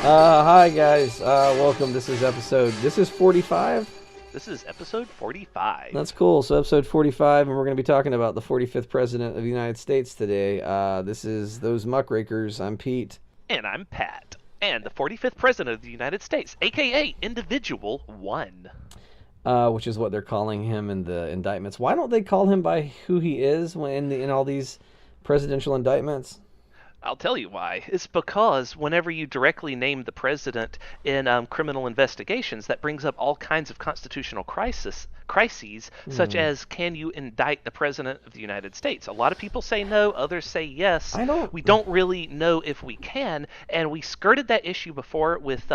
Hi guys, welcome. This is 45. This is episode 45. That's cool. So episode 45, and we're going to be talking about the 45th president of the United States today. This is those Muckrakers. I'm Pete. And I'm Pat. And the 45th president of the United States, a.k.a. Individual 1. Which is what they're calling him in the indictments. Why don't they call him by who he is in all these presidential indictments? I'll tell you why. It's because whenever you directly name the president in criminal investigations, that brings up all kinds of constitutional crises, such as, can you indict the president of the United States? A lot of people say no, others say yes. We don't really know if we can, and we skirted that issue before with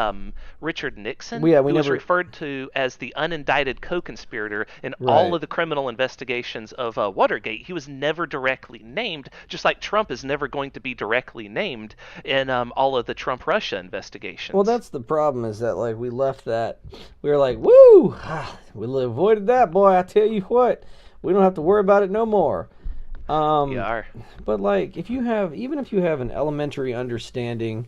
Richard Nixon, who was referred to as the unindicted co-conspirator in all of the criminal investigations of Watergate. He was never directly named, just like Trump is never going to be directly named in all of the Trump-Russia investigations. Well, that's the problem, is that we left that. We were like, woo! We avoided that, boy. I tell you what, we don't have to worry about it no more. Yeah. But even if you have an elementary understanding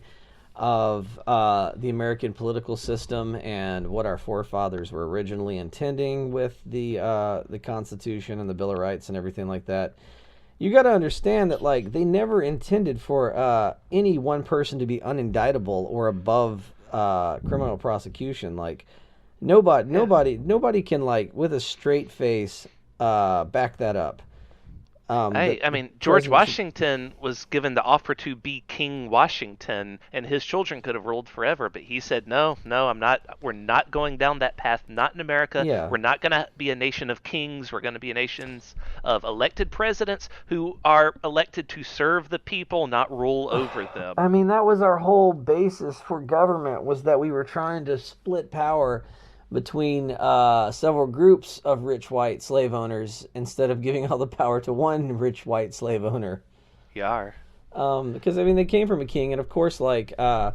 of the American political system and what our forefathers were originally intending with the Constitution and the Bill of Rights and everything like that, you got to understand that they never intended for any one person to be unindictable or above criminal prosecution. Nobody can with a straight face back that up. I mean, George Washington was given the offer to be King Washington, and his children could have ruled forever, but he said, no, I'm not. We're not going down that path. Not in America. Yeah. We're not going to be a nation of kings. We're going to be a nation of elected presidents who are elected to serve the people, not rule over them. I mean, that was our whole basis for government, was that we were trying to split power between several groups of rich white slave owners instead of giving all the power to one rich white slave owner. Yeah. Because they came from a king, and of course, in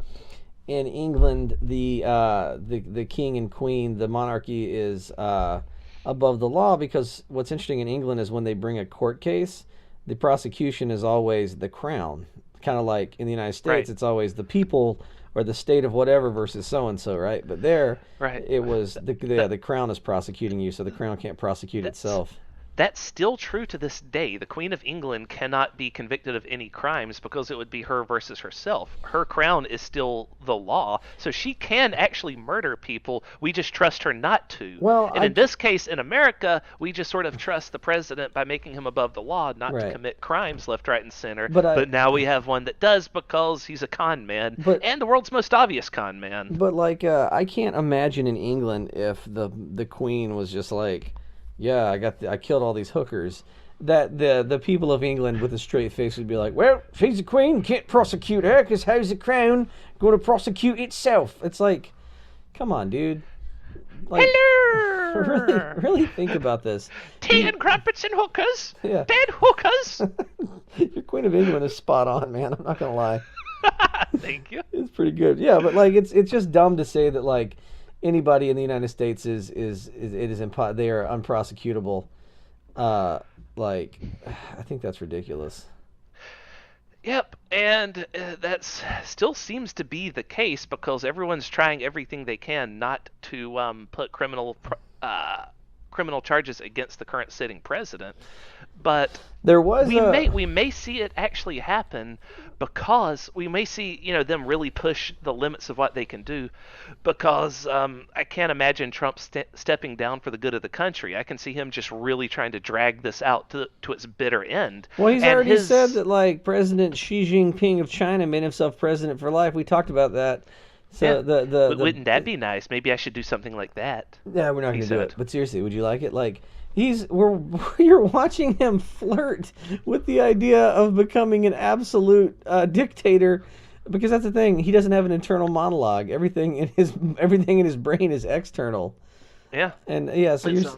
England, the king and queen, the monarchy is above the law. Because what's interesting in England is when they bring a court case, the prosecution is always the crown. Kind of like in the United States, It's always the people or the state of whatever versus so-and-so, right? But there, it was the crown is prosecuting you, so the crown can't prosecute itself. That's still true to this day. The Queen of England cannot be convicted of any crimes because it would be her versus herself. Her crown is still the law, so she can actually murder people. We just trust her not to. Well, in this case, in America, we just sort of trust the president by making him above the law not to commit crimes left, right, and center. But now we have one that does because he's a con man, and the world's most obvious con man. But I can't imagine in England if the Queen was just like, yeah, I killed all these hookers, that the people of England with a straight face would be like, well, she's the queen, can't prosecute her because how's the crown going to prosecute itself? It's like, come on, dude. Hello! Really think about this. Tea and crumpets and hookers. Yeah. Bad hookers. Your Queen of England is spot on, man. I'm not going to lie. Thank you. It's pretty good. Yeah, but it's just dumb to say that anybody in the United States they are unprosecutable. I think that's ridiculous. Yep, and that still seems to be the case because everyone's trying everything they can not to put criminal charges against the current sitting president. But we may see it actually happen because we may see them really push the limits of what they can do, because I can't imagine Trump stepping down for the good of the country. I can see him just really trying to drag this out to its bitter end. Well, he's already said that President Xi Jinping of China made himself president for life. We talked about that. So wouldn't that be nice? Maybe I should do something like that. Yeah, we're not going to do it. But seriously, would you like it? You're watching him flirt with the idea of becoming an absolute dictator, because that's the thing. He doesn't have an internal monologue. Everything in his brain is external. Yeah. And so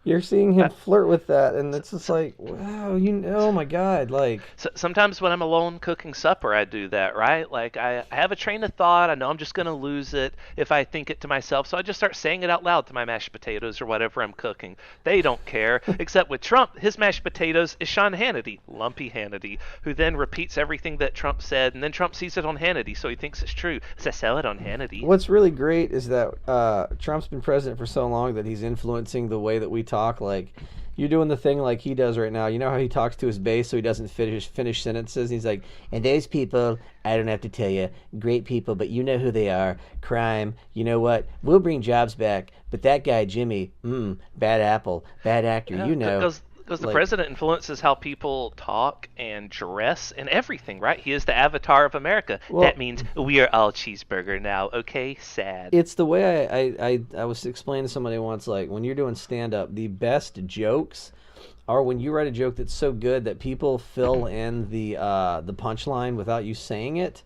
You're seeing him flirt with that, and it's just like, wow, oh my God, like. So sometimes when I'm alone cooking supper, I do that, right? Like I have a train of thought. I know I'm just going to lose it if I think it to myself. So I just start saying it out loud to my mashed potatoes or whatever I'm cooking. They don't care. Except with Trump, his mashed potatoes is Sean Hannity, Lumpy Hannity, who then repeats everything that Trump said. And then Trump sees it on Hannity, so he thinks it's true. So I sell it on Hannity. What's really great is that Trump's been president for so long that he's influencing the way that we talk. Like, you're doing the thing like he does right now. You know how he talks to his base so he doesn't finish sentences? He's like, and those people, I don't have to tell you, great people, but you know who they are. Crime, you know what? We'll bring jobs back. But that guy, Jimmy, bad apple, bad actor, you know. Because the president influences how people talk and dress and everything, right? He is the avatar of America. Well, that means we are all cheeseburger now, okay? Sad. It's the way I was explaining to somebody once, like, when you're doing stand-up, the best jokes are when you write a joke that's so good that people fill in the punchline without you saying it.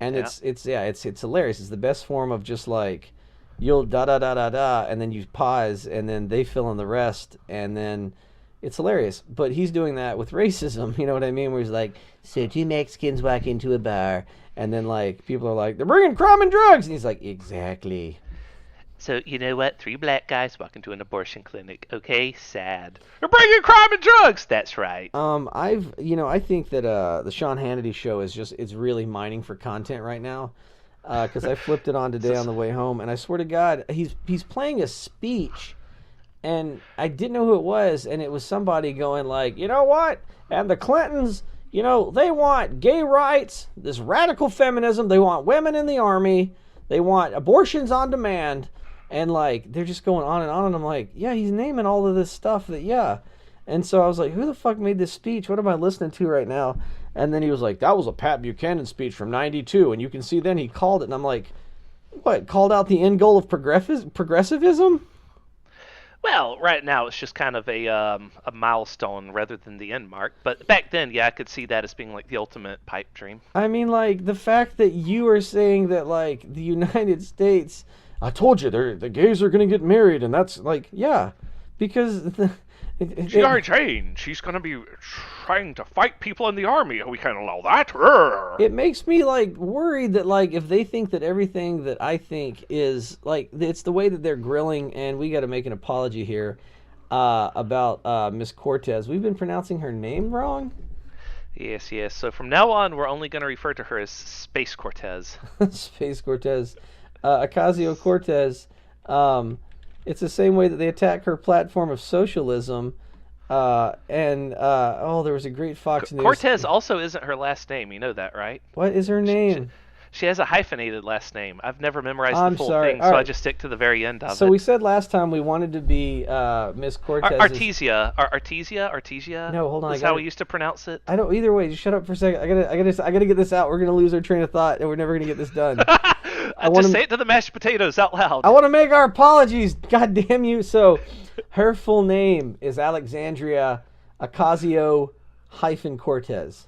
And it's hilarious. It's the best form of just like, you'll da-da-da-da-da, and then you pause, and then they fill in the rest, and then... It's hilarious, but he's doing that with racism, you know what I mean? Where he's like, so two Mexicans walk into a bar, and then, like, people are like, they're bringing crime and drugs! And he's like, exactly. So, you know what? 3 black guys walk into an abortion clinic. Okay, sad. They're bringing crime and drugs! That's right. I think that the Sean Hannity show it's really mining for content right now. Because I flipped it on today on the way home, and I swear to God, he's playing a speech. And I didn't know who it was, and it was somebody going like, you know what? And the Clintons, you know, they want gay rights, this radical feminism, they want women in the army, they want abortions on demand, and like, they're just going on, and I'm like, yeah, he's naming all of this stuff And so I was like, who the fuck made this speech? What am I listening to right now? And then he was like, that was a Pat Buchanan speech from 92, and you can see then he called it, and I'm like, what, called out the end goal of progressivism? Well, right now it's just kind of a milestone rather than the end mark. But back then, yeah, I could see that as being like the ultimate pipe dream. I mean, like, the fact that you are saying that, like, the United States, I told you, the gays are going to get married, and that's, like, yeah, because... She ain't changed. She's going to be trying to fight people in the army. We can't allow that. It makes me, like, worried that, like, if they think that everything that I think is, like, it's the way that they're grilling, and we got to make an apology here about Miss Cortez. We've been pronouncing her name wrong. Yes. So from now on, we're only going to refer to her as Space Cortez. Space Cortez. Ocasio Cortez. It's the same way that they attack her platform of socialism. There was a great Fox News. Cortez also isn't her last name. You know that, right? What is her name? She has a hyphenated last name. I've never memorized the full thing, so I just stick to the very end of it. So we said last time we wanted to be Miss Cortez. Artesia. No, hold on. That's how we used to pronounce it. I don't. Either way, just shut up for a second. I gotta get this out. We're gonna lose our train of thought, and we're never gonna get this done. Just say it to the mashed potatoes out loud. I want to make our apologies. God damn you. So, her full name is Alexandria Ocasio-Cortez.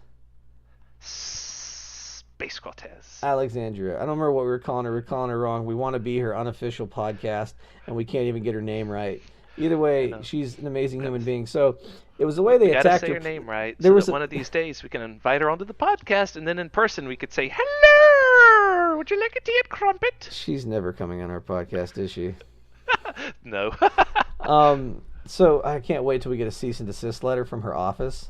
Space Cortez. Alexandria. I don't remember what we were calling her. We were calling her wrong. We want to be her unofficial podcast, and we can't even get her name right. Either way, she's an amazing human being. So, it was the way they attacked her. You gotta say her name right. One of these days we can invite her onto the podcast, and then in person we could say, hello! Would you like a tea and crumpet? She's never coming on our podcast, is she? No. So I can't wait till we get a cease and desist letter from her office.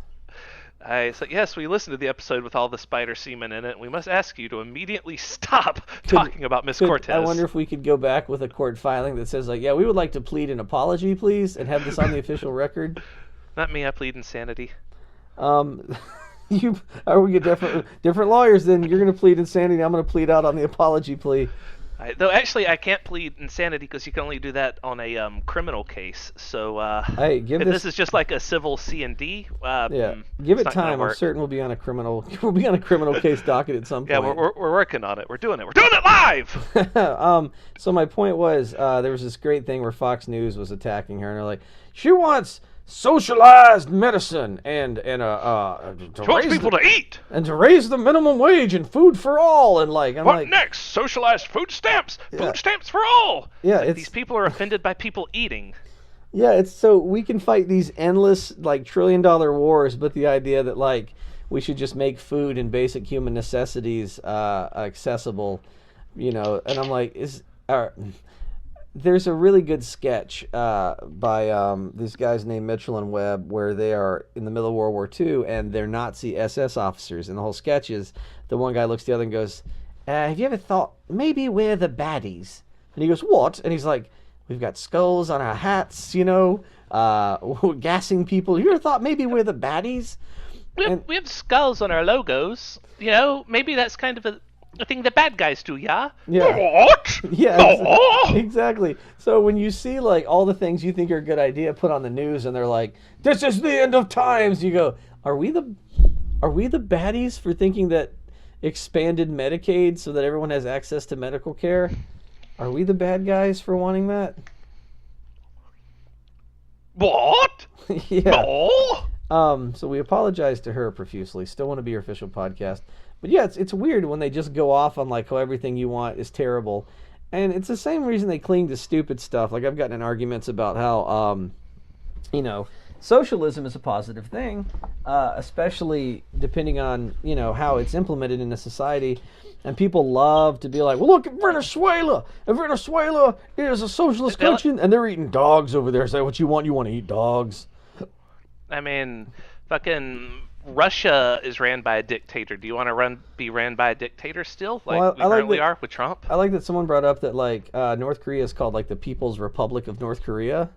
So yes, we listened to the episode with all the spider semen in it. We must ask you to immediately stop talking about Miss Cortez. I wonder if we could go back with a court filing that says, like, yeah, we would like to plead an apology, please, and have this on the official record. Not me. I plead insanity. We get different lawyers. Then you're going to plead insanity. I'm going to plead out on the apology plea. Though actually, I can't plead insanity because you can only do that on a criminal case. So this is just like a civil C&D. Give it time. I'm certain we'll be on a criminal. We'll be on a criminal case docket at some point. Yeah, we're working on it. We're doing it. We're doing it live. So my point was, there was this great thing where Fox News was attacking her, and they're like, she wants socialized medicine and she wants people to eat and to raise the minimum wage and food for all, and like what next? Socialized food stamps, food stamps for all. Yeah, these people are offended by people eating. Yeah, it's so we can fight these endless like $1 trillion wars, but the idea that like we should just make food and basic human necessities accessible, and I'm like, there's a really good sketch by these guys named Mitchell and Webb where they are in the middle of World War II and they're Nazi SS officers, and the whole sketch is the one guy looks at the other and goes, "Have you ever thought maybe we're the baddies?" And he goes, "What?" And he's like, "We've got skulls on our hats, we're gassing people. You ever thought maybe we're the baddies?" We have skulls on our logos. Maybe that's kind of a thing the bad guys do, yeah? Yeah. What? Yeah, exactly. So when you see like all the things you think are a good idea put on the news and they're like, "This is the end of times," you go, Are we the baddies for thinking that expanded Medicaid so that everyone has access to medical care? Are we the bad guys for wanting that?" What? Yeah. No. So we apologize to her profusely. Still want to be your official podcast. But yeah, it's weird when they just go off on like how everything you want is terrible. And it's the same reason they cling to stupid stuff. Like I've gotten in arguments about how socialism is a positive thing, especially depending on, how it's implemented in a society. And people love to be like, "Well, look at Venezuela. If Venezuela is a socialist country, and they're eating dogs over there. Is that what you want? You want to eat dogs?" I mean, fucking Russia is ran by a dictator. Do you want to be ran by a dictator still, like we currently are with Trump? I like that someone brought up that like North Korea is called like the People's Republic of North Korea.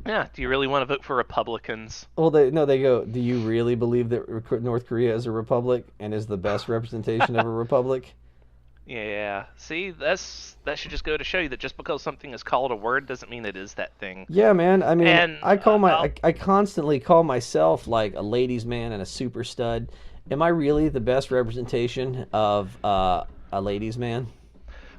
Yeah. Do you really want to vote for Republicans? Well, they go, "Do you really believe that North Korea is a republic and is the best representation of a republic?" Yeah. See, that should just go to show you that just because something is called a word doesn't mean it is that thing. Yeah, man. I mean, And I constantly call myself like a ladies' man and a super stud. Am I really the best representation of a ladies' man?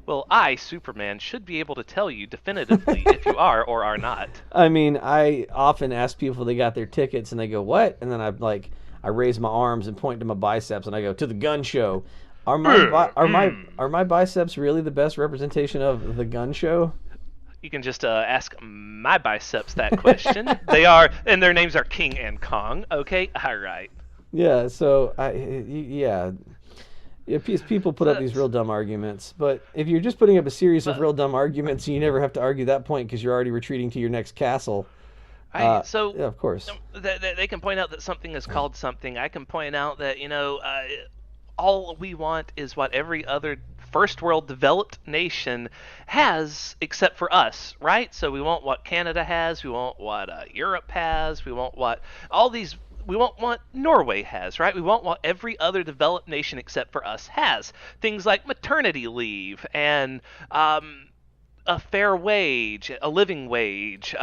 Well, I, Superman, should be able to tell you definitively if you are or are not. I mean, I often ask people if they got their tickets and they go, "What?" And then I raise my arms and point to my biceps and I go, "To the gun show." Are my biceps really the best representation of the gun show? You can just ask my biceps that question. They are, and their names are King and Kong. Okay, all right. Yeah. So people put up these real dumb arguments, but if you're just putting up a series of real dumb arguments, you never have to argue that point because you're already retreating to your next castle. Yeah, of course. They can point out that something is called something. I can point out that all we want is what every other first world developed nation has except for us, right? So we want what Canada has, we want what Europe has, we want what what Norway has, right? We want what every other developed nation except for us has. Things like maternity leave and a fair wage, a living wage,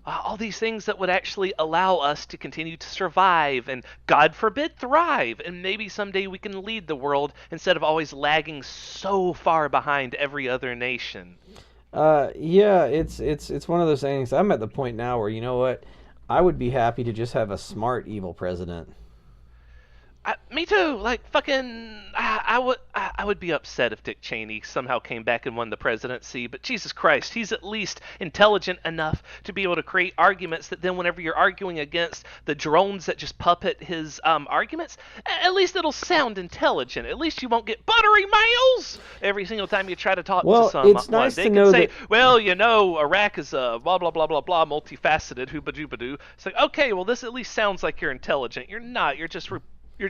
all these things that would actually allow us to continue to survive and, God forbid, thrive. And maybe someday we can lead the world instead of always lagging so far behind every other nation. Yeah, it's one of those things. I'm at the point now where, you know what? I would be happy to just have a smart evil president. Me too. Like fucking, I would be upset if Dick Cheney somehow came back and won the presidency. But Jesus Christ, he's at least intelligent enough to be able to create arguments that then, whenever you're arguing against the drones that just puppet his arguments, at least it'll sound intelligent. At least you won't get buttery miles every single time you try to talk to someone. It's nice they to can know say, that... "Well, Iraq is a blah blah blah blah blah multifaceted hooba-dooba-doo." It's like, okay, well, this at least sounds like you're intelligent. You're not. You're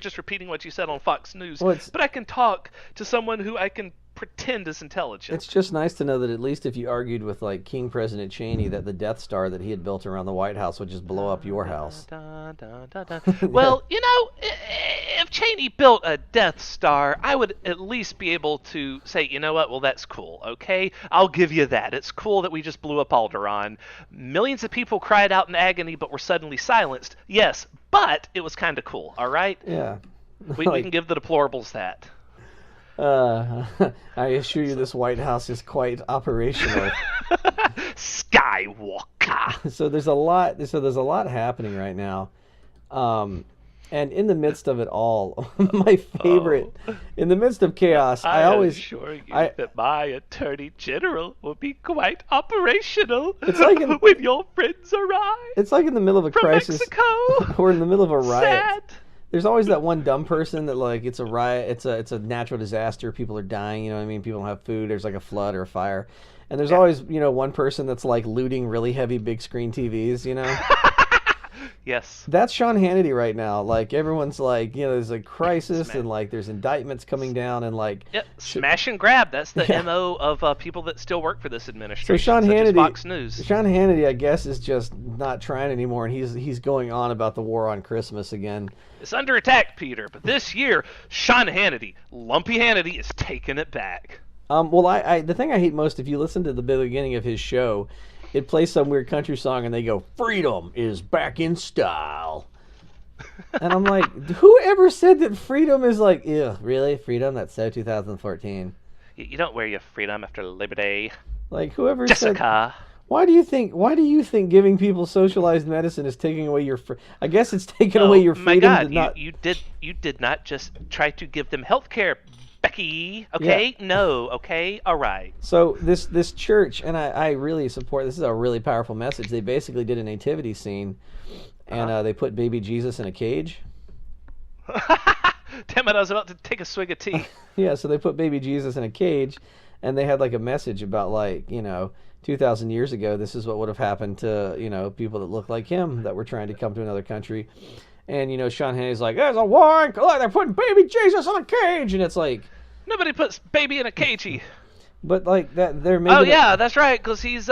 just repeating what you said on Fox News. But I can talk to someone who I can pretend is intelligent. It's just nice to know that at least if you argued with like King President Cheney that the Death Star that he had built around the White House would just blow up your house. Well, if Cheney built a Death Star, I would at least be able to say, you know what, well, that's cool, okay? I'll give you that. It's cool that we just blew up Alderaan. Millions of people cried out in agony but were suddenly silenced. Yes, but it was kind of cool, all right? Yeah. We can give the deplorables that. I assure you this White House is quite operational. Skywalker. So there's a lot happening right now. And in the midst of it all, my Oh, favorite, in the midst of chaos, I assure you I, that my attorney general will be quite operational it's like in, when your friends arrive it's like in the middle of a from crisis Mexico. or in the middle of a riot. Sad. There's always that one dumb person that like it's a riot, it's a natural disaster, people are dying, you know what I mean? People don't have food, there's like a flood or a fire. And there's Yeah. always, one person that's like looting really heavy big screen TVs. Yes. That's Sean Hannity right now. Like everyone's like, there's a crisis Sma- and like there's indictments coming down and like Yep, smash and grab. That's the yeah. MO of people that still work for this So administration, such as Fox News. Sean Hannity, I guess, is just not trying anymore, and he's going on about the war on Christmas again. It's under attack, Peter, but this year, Sean Hannity, Lumpy Hannity, is taking it back. Well, the thing I hate most, if you listen to the beginning of his show, it plays some weird country song, and they go, "Freedom is back in style," and I'm like, whoever said that freedom is like, ew, really? Freedom? That's so 2014. You don't wear your freedom after Labor Day. Like whoever said. Jessica. Why do you think giving people socialized medicine is taking away your? I guess it's taking away Oh your my freedom God! to not. You did not just try to give them health care, Becky. Okay, Yeah. no. Okay, all right. So this church, and I really support. This is a really powerful message. They basically did a nativity scene, and they put baby Jesus in a cage. Damn it! I was about to take a swig of tea. Yeah, so they put baby Jesus in a cage, and they had like a message about 2,000 years ago, this is what would have happened to people that look like him that were trying to come to another country. And Sean Hannity's like, there's a war, they're putting baby Jesus in a cage, and it's like, Nobody puts baby in a cagey. but like that they're making Oh yeah, that's right, because he's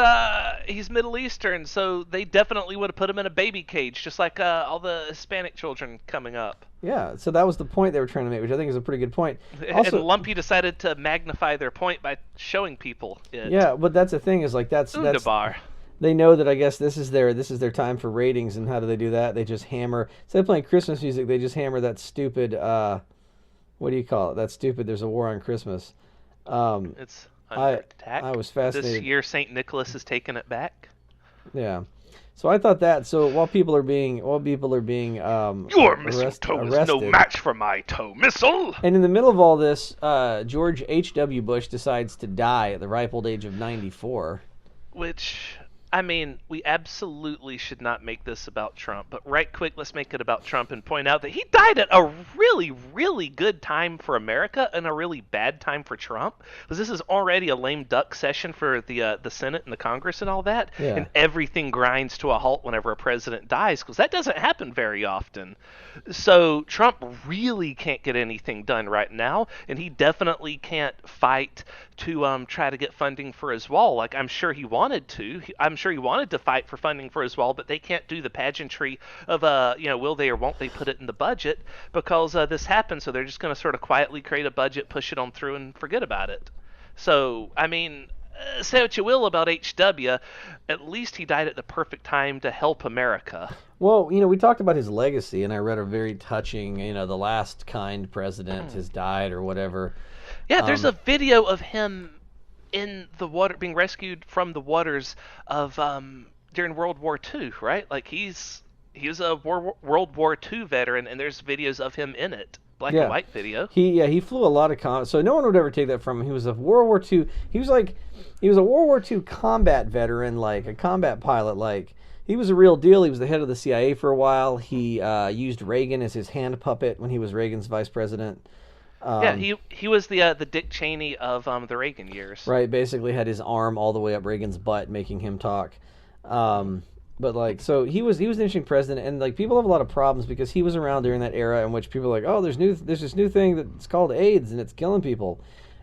Middle Eastern, so they definitely would have put him in a baby cage, just like all the Hispanic children coming up. Yeah, so that was the point they were trying to make, which I think is a pretty good point. And Also, Lumpy decided to magnify their point by showing people it. yeah, but that's the thing is like that's Underbar. they know that I guess this is their time for ratings, and how do they do that? They just hammer, instead of playing Christmas music, they just hammer that stupid what do you call it? That stupid "There's a War on Christmas." It's under attack. I was fascinated. This year, St. Nicholas is taking it back. Yeah. So I thought that. So while people are being Your mistletoe is no match for my toe missile. and in the middle of all this, George H.W. Bush decides to die at the ripe old age of 94. Which, I mean, we absolutely should not make this about Trump, but right quick, let's make it about Trump and point out that he died at a really, really good time for America and a really bad time for Trump. Because this is already a lame duck session for the Senate and the Congress and all that, Yeah. and everything grinds to a halt whenever a president dies, because that doesn't happen very often. So Trump really can't get anything done right now, and he definitely can't fight to try to get funding for his wall. Like I'm sure he wanted to. I'm sure he wanted to fight for funding for his wall, but they can't do the pageantry of will they or won't they put it in the budget because this happened. So they're just going to sort of quietly create a budget, push it on through, and forget about it. So I mean, say what you will about HW, at least he died at the perfect time to help America. Well, we talked about his legacy, and I read a very touching, the last kind president has died or whatever. Yeah, there's a video of him in the water, being rescued from the waters of during World War II, right? Like he was a World War II veteran, and there's videos of him in it, black Yeah. and white video. He flew a lot of so no one would ever take that from him. He was a World War II. He was a World War II combat veteran, like a combat pilot. Like he was a real deal. He was the head of the CIA for a while. He used Reagan as his hand puppet when he was Reagan's vice president. Yeah, he was the Dick Cheney of the Reagan years. Right, basically had his arm all the way up Reagan's butt, making him talk. But like, so he was an interesting president, and like people have a lot of problems because he was around during that era in which people are like, oh, there's this new thing that's called AIDS and it's killing people,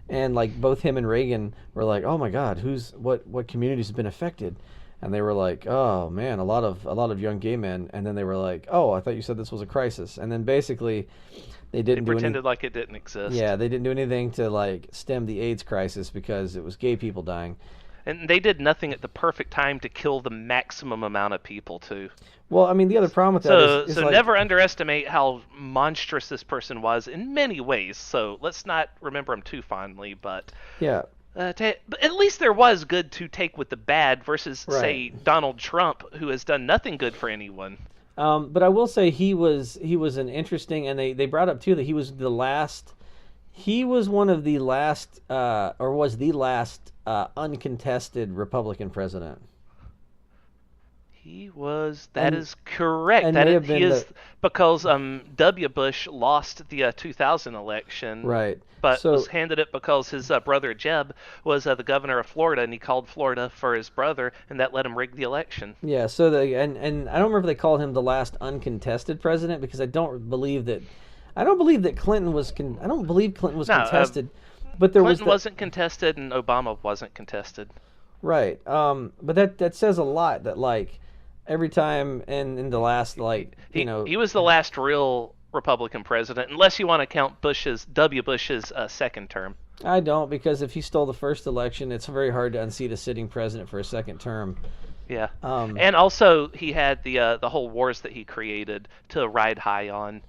and like both him and Reagan were like, oh my God, what communities have been affected, and they were like, oh man, a lot of young gay men, and then they were like, oh, I thought you said this was a crisis, and then basically they didn't do pretended like it didn't exist. Yeah, they didn't do anything to like stem the AIDS crisis because it was gay people dying. And they did nothing at the perfect time to kill the maximum amount of people, too. Well, I mean, the other problem with that is so like, never underestimate how monstrous this person was in many ways. So let's not remember him too fondly, but yeah, but at least there was good to take with the bad versus, Right. say, Donald Trump, who has done nothing good for anyone. But I will say he was an interesting, and they brought up too that he was the last. He was one of the last, or was the last uncontested Republican president, He was. That and is correct. and may have He been the is because W. Bush lost the 2000 election, right. but was So handed it because his brother Jeb was the governor of Florida, and he called Florida for his brother, and that let him rig the election. yeah, so and I don't remember if they called him the last uncontested president because I don't believe that Clinton was I don't believe Clinton was No, contested, but there was Clinton the wasn't contested, and Obama wasn't contested. right. But that says a lot that like every time in the last like He was the last real Republican president, unless you want to count Bush's second term. I don't because if he stole the first election, it's very hard to unseat a sitting president for a second term. Yeah, Um, and also he had the whole wars that he created to ride high on.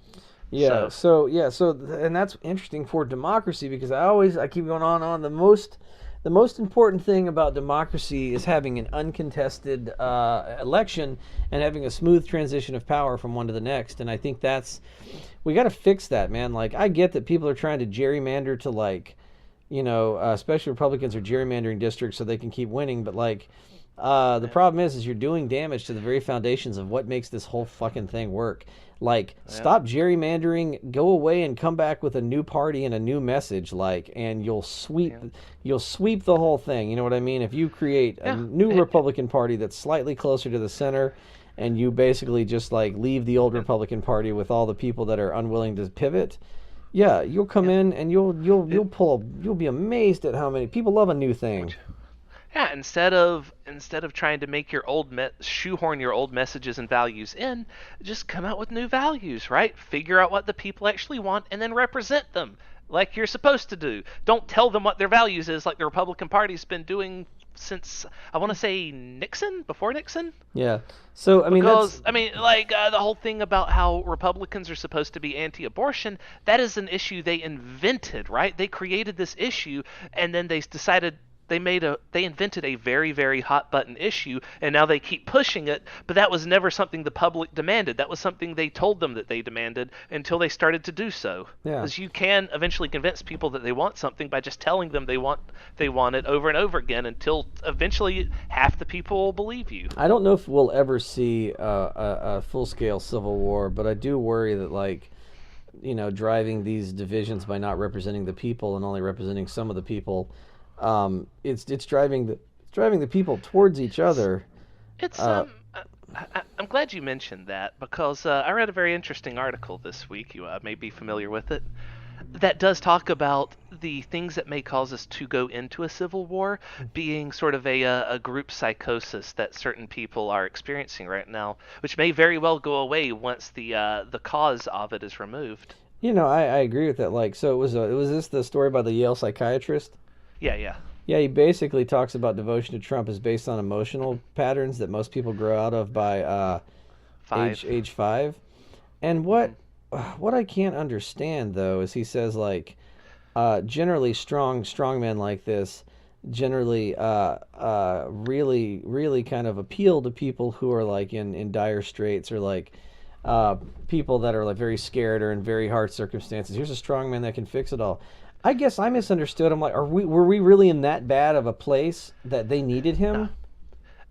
yeah, So so and that's interesting for democracy because I keep going on the most important thing about democracy is having an uncontested election and having a smooth transition of power from one to the next. And I think we got to fix that, man. Like I get that people are trying to gerrymander to like, especially Republicans are gerrymandering districts so they can keep winning. But like, the problem is you're doing damage to the very foundations of what makes this whole fucking thing work. Like, yeah, stop gerrymandering, go away and come back with a new party and a new message, like, and yeah, you'll sweep the whole thing. You know what I mean? If you create a yeah. new Republican Party that's slightly closer to the center, and you basically just like leave the old And, Republican Party with all the people that are unwilling to pivot, yeah, you'll come yeah. in and you'll be amazed at how many people love a new thing. Yeah, instead of trying to make your shoehorn your old messages and values in, just come out with new values, right? Figure out what the people actually want and then represent them like you're supposed to do. Don't tell them what their values is like the Republican Party's been doing since I want to say Nixon, before Nixon. Yeah. So I mean that's Because I mean, like the whole thing about how Republicans are supposed to be anti-abortion, that is an issue they invented, right? They created this issue, and then they decided they invented a very very hot button issue, and now they keep pushing it. But that was never something the public demanded. That was something they told them that they demanded until they started to do so. yeah. Because you can eventually convince people that they want something by just telling them they want it over and over again until eventually half the people will believe you. I don't know if we'll ever see a full-scale civil war, but I do worry that, like, driving these divisions by not representing the people and only representing some of the people, it's driving the people towards each other. It's Uh, I'm glad you mentioned that because I read a very interesting article this week. You may be familiar with it. That does talk about the things that may cause us to go into a civil war being sort of a group psychosis that certain people are experiencing right now, which may very well go away once the cause of it is removed. I agree with that. Like, so it was this the story by the Yale psychiatrist? Yeah, yeah. Yeah, he basically talks about devotion to Trump is based on emotional patterns that most people grow out of by age Five. age 5. And Hmm. what I can't understand though is he says like generally strong men like this generally really really kind of appeal to people who are like in dire straits or like uh, people that are like very scared or in very hard circumstances. Here's a strong man that can fix it all. I guess I misunderstood. I'm like, were we really in that bad of a place that they needed No. him?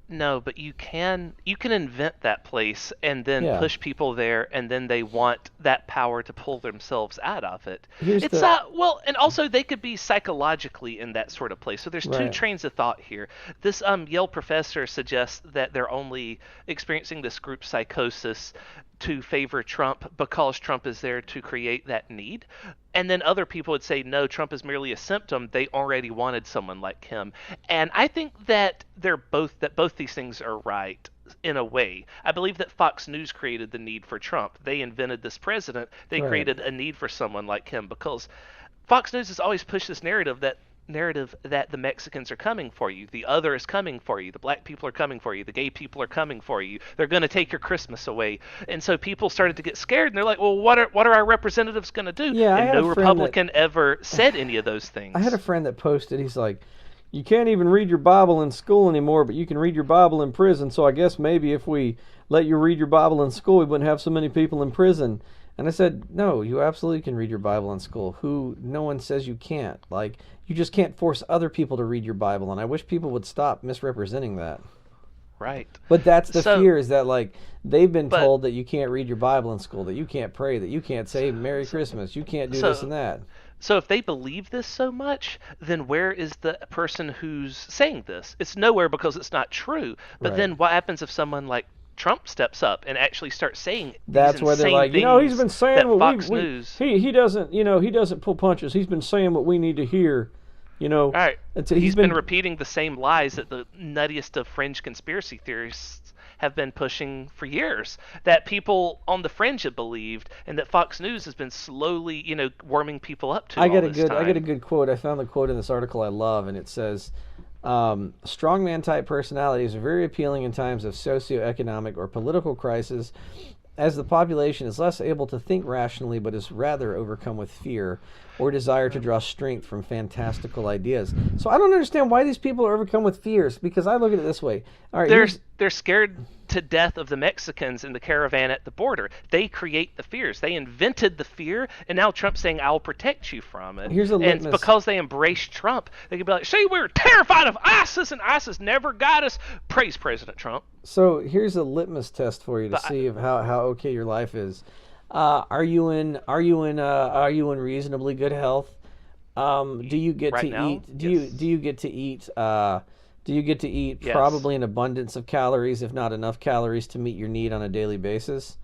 No, but you can invent that place and then Yeah. push people there, and then they want that power to pull themselves out of it. Here's It's the well, and also they could be psychologically in that sort of place. So there's two right. trains of thought here. This Yale professor suggests that they're only experiencing this group psychosis to favor Trump because Trump is there to create that need. And then other people would say, no, Trump is merely a symptom. They already wanted someone like him. And I think that both these things are right in a way. I believe that Fox News created the need for Trump. They invented this president. They Right. created a need for someone like him because Fox News has always pushed this narrative that the Mexicans are coming for you, the other is coming for you, the black people are coming for you, the gay people are coming for you. They're going to take your Christmas away. And so people started to get scared and they're like, "Well, what are our representatives going to do?" Yeah, I And had a no friend that Republican ever said any of those I had a things. friend that posted. He's like, you can't even read your Bible in school anymore, but you can read your Bible in prison. So I guess maybe if we let you read your Bible in school, we wouldn't have so many people in prison. And I said, no, you absolutely can read your Bible in school. No one says you can't. Like, you just can't force other people to read your Bible. And I wish people would stop misrepresenting that. Right. But that's the So, fear, is that like they've been but told that you can't read your Bible in school, that you can't pray, that you can't say Merry Christmas, you can't do this so and that. so if they believe this so much, then where is the person who's saying this? It's nowhere because it's not true. But Right. then what happens if someone like Trump steps up and actually starts saying these That's where they're insane like, he's things been saying that what Fox we News. he doesn't, he doesn't pull punches. He's been saying what we need to hear. You know, All right, he's he's been been. repeating the same lies that the nuttiest of fringe conspiracy theorists have been pushing for years, that people on the fringe have believed, and that Fox News has been slowly, warming people up to all this I get a time. good quote. I found the quote in this article I love, and it says, "Strongman type personalities are very appealing in times of socioeconomic or political crisis, as the population is less able to think rationally, but is rather overcome with fear or desire to draw strength from fantastical ideas." So I don't understand why these people are overcome with fears, because I look at it this way. All right, they're they're scared to death of the Mexicans in the caravan at the border. They create the fears. They invented the fear, and now Trump's saying, "I'll protect you from it." here's a And litmus. because they embrace Trump, they can be like, "See, we're terrified of ISIS, and ISIS never got us." Praise President Trump. So here's a litmus test for you to But see if how okay your life is. Are you in reasonably good health? Do you get to right now, eat? yes, Do you get to eat? Do you get to eat yes. probably an abundance of calories, if not enough calories to meet your need on a daily basis?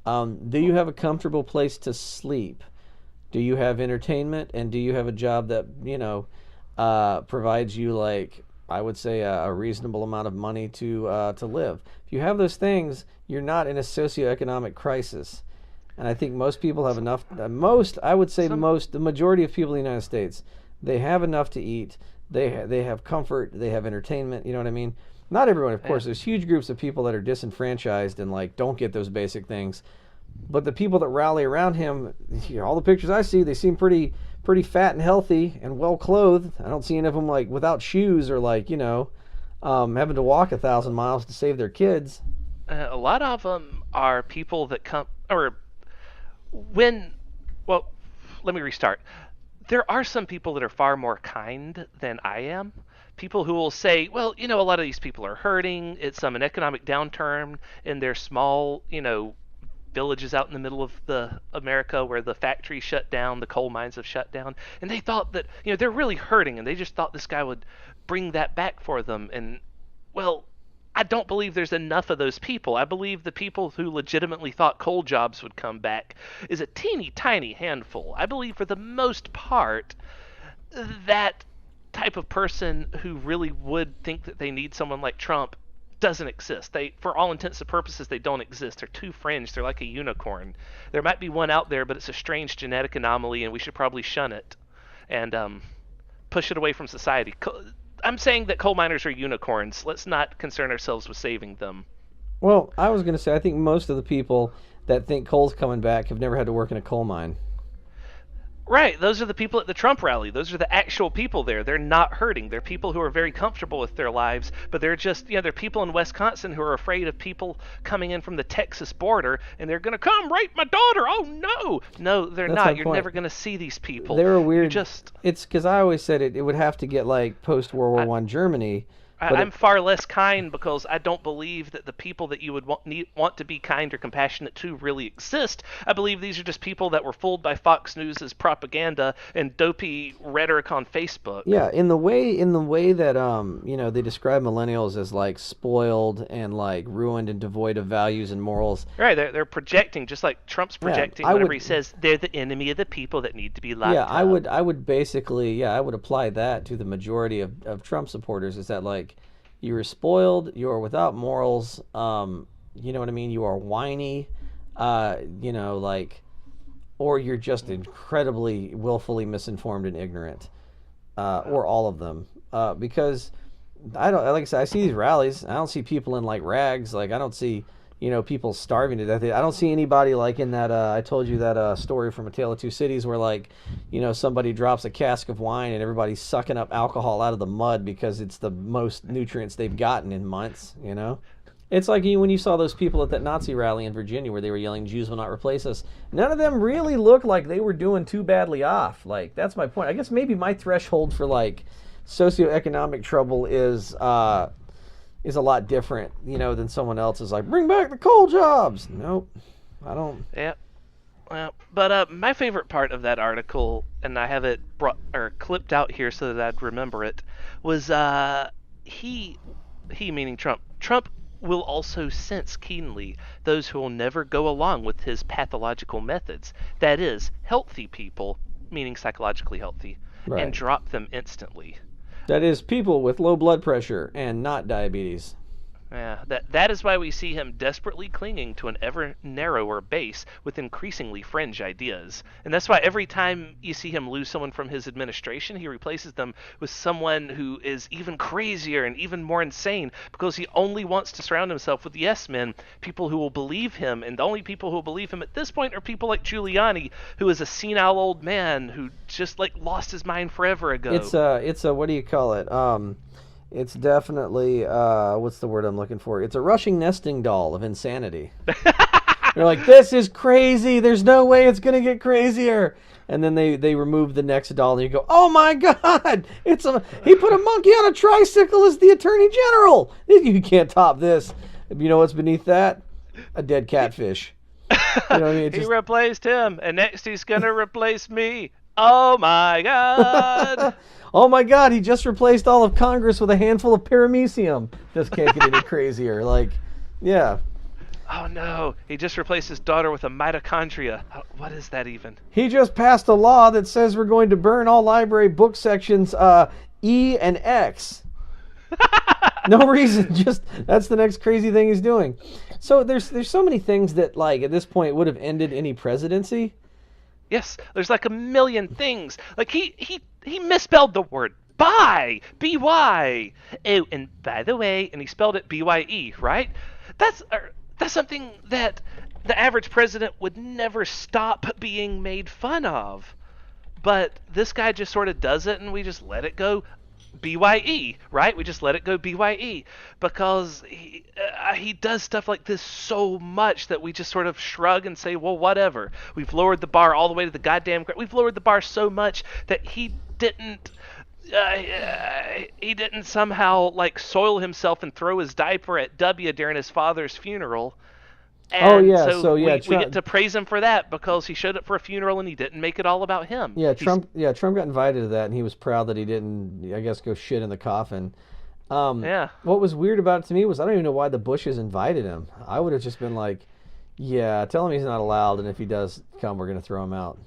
Do you have a comfortable place to sleep? Do you have entertainment, and do you have a job that provides you, like, I would say, a reasonable amount of money to live? If you have those things, you're not in a socioeconomic crisis. And I think most people have enough. I would say Some the majority of people in the United States, they have enough to eat. They have comfort. They have entertainment. You know what I mean? Not everyone, of yeah. course. There's huge groups of people that are disenfranchised and like don't get those basic things. But the people that rally around him, all the pictures I see, they seem pretty fat and healthy and well clothed. I don't see any of them like without shoes or like having to walk 1,000 miles to save their kids. A lot of them are people that come or when. Well, let me restart. There are some people that are far more kind than I am. People who will say, well, a lot of these people are hurting. It's an economic downturn in their small, villages out in the middle of the America where the factories shut down, the coal mines have shut down, and they thought that, they're really hurting, and they just thought this guy would bring that back for them. And well, I don't believe there's enough of those people. I believe the people who legitimately thought coal jobs would come back is a teeny tiny handful. I believe for the most part that type of person who really would think that they need someone like Trump doesn't exist. They, for all intents and purposes, they don't exist. They're too fringe. They're like a unicorn. There might be one out there, but it's a strange genetic anomaly, and we should probably shun it and push it away from society. I'm saying that coal miners are unicorns. Let's not concern ourselves with saving them. Well, I was going to say, I think most of the people that think coal's coming back have never had to work in a coal mine. Right, those are the people at the Trump rally. Those are the actual people there. They're not hurting. They're people who are very comfortable with their lives, but they're just, they're people in Wisconsin who are afraid of people coming in from the Texas border, and they're going to come rape my daughter. Oh, no. No, they're That's my not. You're point. never going to see these people. They're a You weird. just, It's because I always said it would have to get like post World War I, One Germany, but I'm far less kind because I don't believe that the people that you would want to be kind or compassionate to really exist. I believe these are just people that were fooled by Fox News's propaganda and dopey rhetoric on Facebook. yeah, in the way that they describe millennials as like spoiled and like ruined and devoid of values and morals. Right, they're projecting just like Trump's Yeah, projecting I whenever would. he says they're the enemy of the people that need to be Yeah, locked up. I would basically, yeah, I would apply that to the majority of Trump supporters. Is that like you are spoiled, you are without morals, you know what I mean? You are whiny, like, or you're just incredibly willfully misinformed and ignorant, or all of them. Because I don't, like I said, I see these rallies. I don't see people in like rags. Like I don't see, people starving to death. I don't see anybody like in that. I told you that story from A Tale of Two Cities where like, somebody drops a cask of wine and everybody's sucking up alcohol out of the mud because it's the most nutrients they've gotten in months. It's like when you saw those people at that Nazi rally in Virginia where they were yelling, "Jews will not replace us." None of them really looked like they were doing too badly off. Like, that's my point. I guess maybe my threshold for like socioeconomic trouble is a lot different, than someone else's. Like, bring back the coal jobs. Nope, I don't. Yeah. Well, but my favorite part of that article, and I have it brought or clipped out here so that I'd remember it, was he meaning Trump. Trump will also sense keenly those who will never go along with his pathological methods. That is, healthy people, meaning psychologically healthy, Right. and drop them instantly. That is, people with low blood pressure and not diabetes. Yeah, that is why we see him desperately clinging to an ever narrower base with increasingly fringe ideas. And that's why every time you see him lose someone from his administration, he replaces them with someone who is even crazier and even more insane, because he only wants to surround himself with yes men, people who will believe him. And the only people who will believe him at this point are people like Giuliani, who is a senile old man who just like lost his mind forever ago. It's a what do you call it? It's definitely, what's the word I'm looking for? It's a rushing nesting doll of insanity. You're like, this is crazy. There's no way it's going to get crazier. And then they remove the next doll and you go, oh my God, he put a monkey on a tricycle as the attorney general. You can't top this. You know what's beneath that? A dead catfish. You know what I mean? He replaced him, and next he's going to replace me. Oh my God. Oh my God, he just replaced all of Congress with a handful of paramecium. Just can't get any crazier. Like, yeah. Oh no, he just replaced his daughter with a mitochondria. What is that even? He just passed a law that says we're going to burn all library book sections E and X. No reason, just that's the next crazy thing he's doing. So there's so many things that like at this point would have ended any presidency. Yes, there's like a million things. Like he misspelled the word by, B-Y. Oh, and by the way, and he spelled it B-Y-E, right? That's something that the average president would never stop being made fun of. But this guy just sort of does it and we just let it go B-Y-E, right? We just let it go B-Y-E because he does stuff like this so much that we just sort of shrug and say, well, whatever. We've lowered the bar all the way to the goddamn ground. We've lowered the bar so much that he didn't somehow like soil himself and throw his diaper at W during his father's funeral. And we get to praise him for that because he showed up for a funeral and he didn't make it all about him. Yeah, Trump got invited to that and he was proud that he didn't, I guess, go shit in the coffin. Yeah. What was weird about it to me was I don't even know why the Bushes invited him. I would have just been like, yeah, tell him he's not allowed, and if he does come, we're going to throw him out.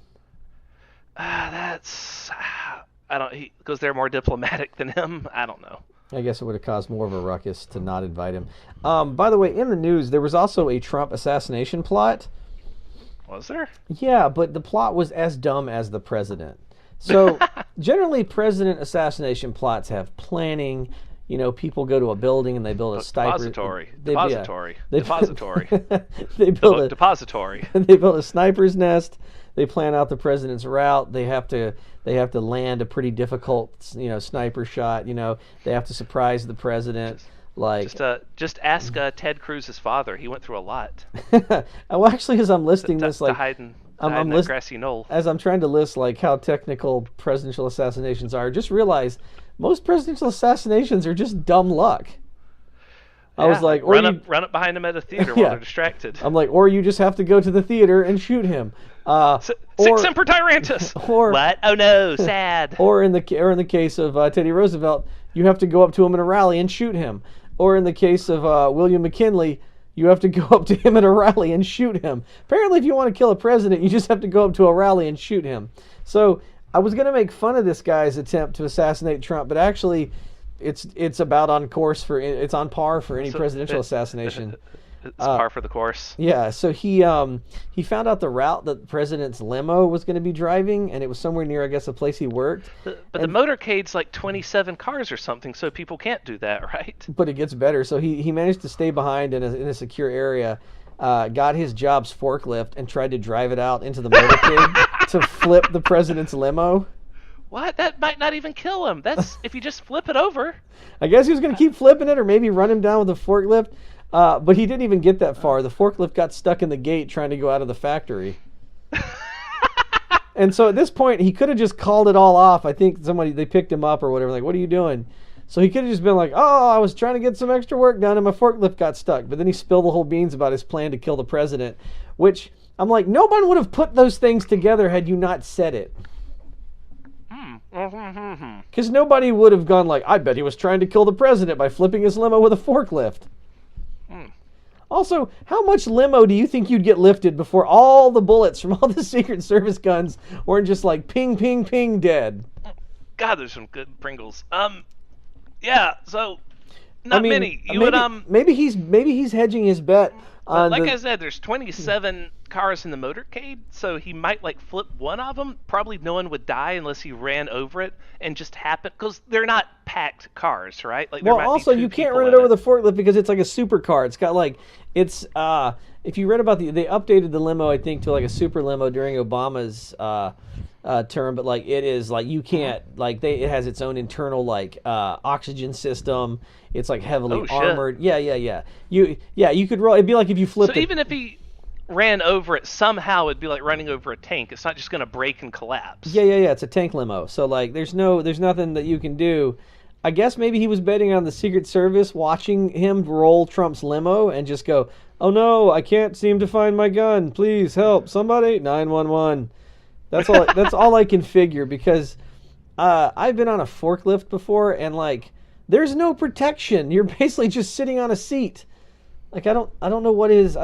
Because they're more diplomatic than him. I don't know. I guess it would have caused more of a ruckus to not invite him. By the way, in the news, there was also a Trump assassination plot. Was there? Yeah, but the plot was as dumb as the president. So generally, president assassination plots have planning. You know, people go to a building and they build a depository. They build a sniper's nest. They plan out the president's route. They have to land a pretty difficult, sniper shot. They have to surprise the president. Just ask Ted Cruz's father. He went through a lot. Well, actually, as I'm listing this, to hide in that grassy knoll. As I'm trying to list like how technical presidential assassinations are, just realize most presidential assassinations are just dumb luck. I was like, run up behind him at a theater while they're distracted. I'm like, or you just have to go to the theater and shoot him. Sic Semper Tyrantus. What? Oh no, sad. Or in the case of Teddy Roosevelt, you have to go up to him in a rally and shoot him. Or in the case of William McKinley, you have to go up to him at a rally and shoot him. Apparently, if you want to kill a president, you just have to go up to a rally and shoot him. So I was going to make fun of this guy's attempt to assassinate Trump, but actually, it's about on par for any presidential assassination. It's par for the course. Yeah, so he found out the route that the president's limo was going to be driving, and it was somewhere near, I guess, a place he worked. But the And motorcade's like 27 cars or something, so people can't do that, right? but it gets better. So he managed to stay behind in a secure area, got his job's forklift, and tried to drive it out into the motorcade to flip the president's limo. What? That might not even kill him. That's if you just flip it over. I guess he was going to keep flipping it, or maybe run him down with a forklift. But he didn't even get that far. The forklift got stuck in the gate trying to go out of the factory. And so at this point, he could have just called it all off. I think they picked him up or whatever. Like, what are you doing? So he could have just been like, oh, I was trying to get some extra work done and my forklift got stuck. But then he spilled the whole beans about his plan to kill the president, which I'm like, no one would have put those things together had you not said it. Because nobody would have gone like, I bet he was trying to kill the president by flipping his limo with a forklift. Also, how much limo do you think you'd get lifted before all the bullets from all the Secret Service guns weren't just like ping, ping, ping, dead? God, there's some good Pringles. Yeah. So, not I mean, many. You would maybe he's hedging his bet on like I said, there's 27 cars in the motorcade, so he might like flip one of them. Probably no one would die unless he ran over it and just happened because they're not packed cars, right? Like, well, also you can't run it over the forklift because it's like a supercar. It's got like if you read about they updated the limo, I think, to like a super limo during Obama's term, but like it is like you can't like it has its own internal like oxygen system. It's like heavily armored. Yeah. You could roll. It'd be like if you flipped. So even if he ran over it, somehow it'd be like running over a tank. It's not just going to break and collapse. Yeah. It's a tank limo. So like there's nothing that you can do. I guess maybe he was betting on the Secret Service watching him roll Trump's limo and just go, oh no, I can't seem to find my gun. Please help somebody. 911. That's all I can figure because I've been on a forklift before and like there's no protection. You're basically just sitting on a seat. Like I don't know what his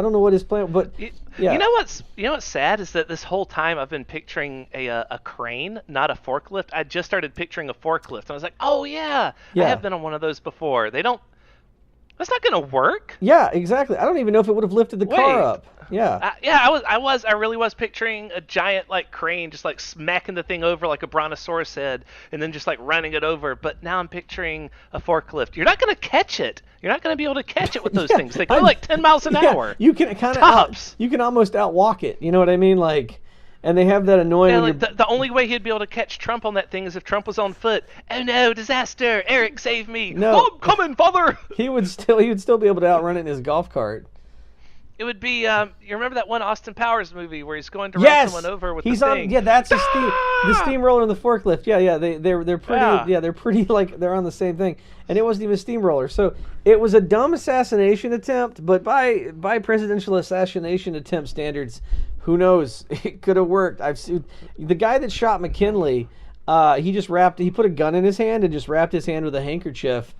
plan, but yeah. You know what's sad is that this whole time I've been picturing a crane, not a forklift. I just started picturing a forklift. I was like, oh yeah, I have been on one of those before. That's not gonna work. Yeah, exactly. I don't even know if it would have lifted the car up. Yeah. I really was picturing a giant like crane just like smacking the thing over like a brontosaurus head and then just like running it over. But now I'm picturing a forklift. You're not gonna catch it. You're not gonna be able to catch it with those things. They go like 10 miles an hour. You can kind of you can almost outwalk it. You know what I mean? Like, and they have that annoying. Yeah, like the only way he'd be able to catch Trump on that thing is if Trump was on foot. Oh no, disaster! Eric, save me! No, oh, I'm coming, father. He would still be able to outrun it in his golf cart. It would be you remember that one Austin Powers movie where he's going to run someone over with the thing? That's the steamroller and the forklift. Yeah, they're pretty they're pretty like they're on the same thing. And it wasn't even a steamroller. So it was a dumb assassination attempt, but by presidential assassination attempt standards, who knows? It could have worked. I've seen the guy that shot McKinley, he put a gun in his hand and just wrapped his hand with a handkerchief.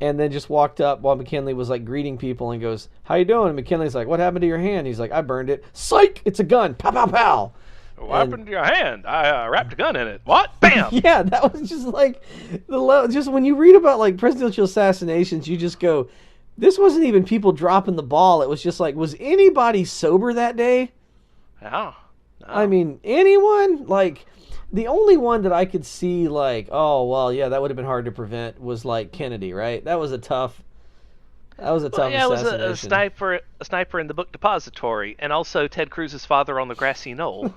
And then just walked up while McKinley was like greeting people and goes, how you doing? And McKinley's like, what happened to your hand? He's like, I burned it. Psych! It's a gun. Pow, pow, pow. What happened to your hand? I wrapped a gun in it. What? Bam! Yeah, that was just like, just when you read about like presidential assassinations, you just go, this wasn't even people dropping the ball. It was just like, was anybody sober that day? No. I mean, anyone? Like, the only one that I could see like, oh, well, yeah, that would have been hard to prevent was like Kennedy, right? That was a tough assassination. Yeah, it was a sniper in the book depository, and also Ted Cruz's father on the grassy knoll.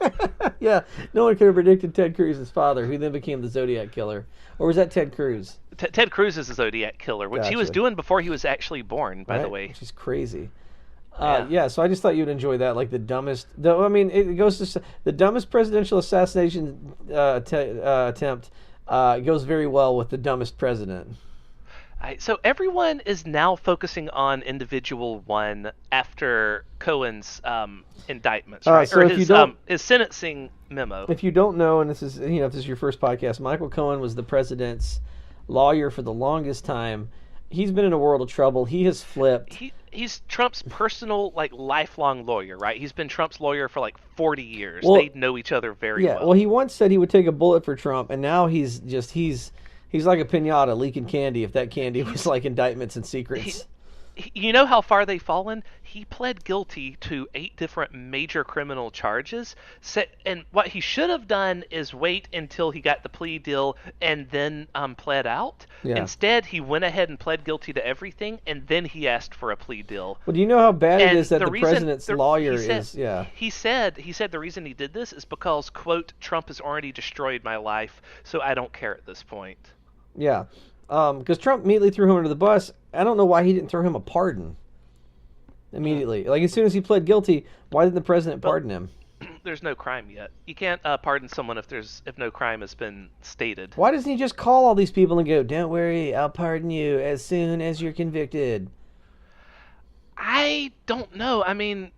Yeah, no one could have predicted Ted Cruz's father, who then became the Zodiac Killer. Or was that Ted Cruz? Ted Cruz is the Zodiac Killer, which he was doing before he was actually born, by the way. Which is crazy. Yeah, so I just thought you'd enjoy that, like it goes to the dumbest presidential assassination attempt goes very well with the dumbest president. So everyone is now focusing on individual one after Cohen's indictments, right? So or his sentencing memo. If you don't know, and this is if this is your first podcast, Michael Cohen was the president's lawyer for the longest time. He's been in a world of trouble. He has flipped. He's Trump's personal, like, lifelong lawyer, right? He's been Trump's lawyer for, like, 40 years. They know each other very well. Yeah, well, he once said he would take a bullet for Trump, and now he's like a piñata leaking candy if that candy was, like, indictments and secrets. You know how far they've fallen? He pled guilty to 8 different major criminal charges. And what he should have done is wait until he got the plea deal and then pled out. Yeah. Instead, he went ahead and pled guilty to everything, and then he asked for a plea deal. Well, do you know how bad it is And that the the reason president's lawyer he said, is? Yeah. he said the reason he did this is because, quote, Trump has already destroyed my life, so I don't care at this point. Yeah. Because Trump immediately threw him under the bus. I don't know why he didn't throw him a pardon immediately. Like as soon as he pled guilty, why didn't the president Well, pardon him? there's no crime yet. You can't pardon someone if no crime has been stated. Why doesn't he just call all these people and go, "Don't worry, I'll pardon you as soon as you're convicted"? I don't know. I mean,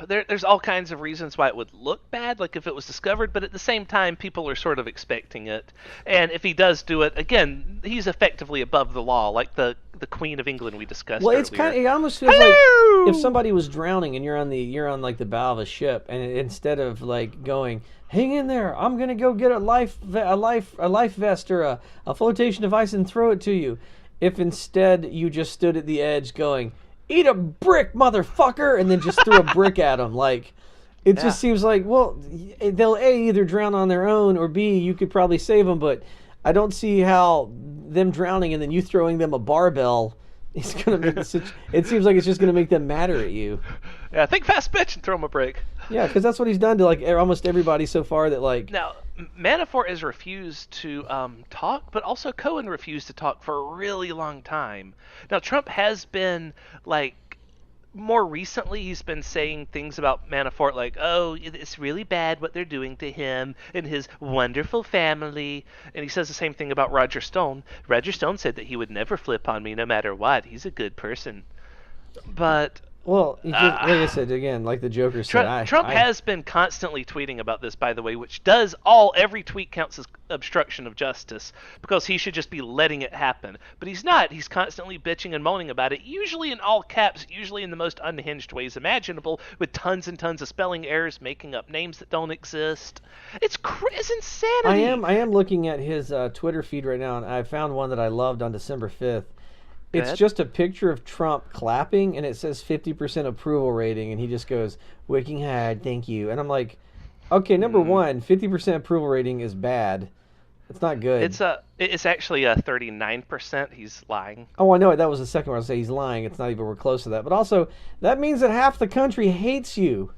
there's all kinds of reasons why it would look bad, like if it was discovered, but at the same time, people are sort of expecting it. And if he does do it, again, he's effectively above the law, like the Queen of England we discussed Well, it's earlier. kind of, it almost feels like if somebody was drowning and you're on like the bow of a ship, and instead of like going, "Hang in there, I'm gonna go get a life vest or a flotation device and throw it to you," if instead you just stood at the edge going, "Eat a brick, motherfucker," and then just threw a brick at them, like it Yeah. just seems like, well, they'll either drown on their own, or B, you could probably save them, but I don't see how them drowning and then you throwing them a barbell is going to make it seems like it's just going to make them madder at you. Yeah, think fast, bitch, and throw him a break. Yeah, because that's what he's done to like almost everybody so far that like, Now, Manafort has refused to talk, but also Cohen refused to talk for a really long time. Now, Trump has been like more recently, he's been saying things about Manafort like, oh, it's really bad what they're doing to him and his wonderful family. And he says the same thing about Roger Stone. Roger Stone said that he would never flip on me no matter what. He's a good person. But well, like I said again, like the Joker said, Trump has been constantly tweeting about this, by the way, which every tweet counts as obstruction of justice because he should just be letting it happen. But he's not. He's constantly bitching and moaning about it, usually in all caps, usually in the most unhinged ways imaginable, with tons and tons of spelling errors, making up names that don't exist. It's insanity. I am looking at his Twitter feed right now, and I found one that I loved on December 5th. It's just a picture of Trump clapping, and it says 50% approval rating, and he just goes, "Working hard, thank you." And I'm like, okay, number one, 50% approval rating is bad. It's not good. It's actually a 39%. He's lying. Oh, I know it. That was the second one. I say he's lying. It's not even we're close to that. But also, that means that half the country hates you.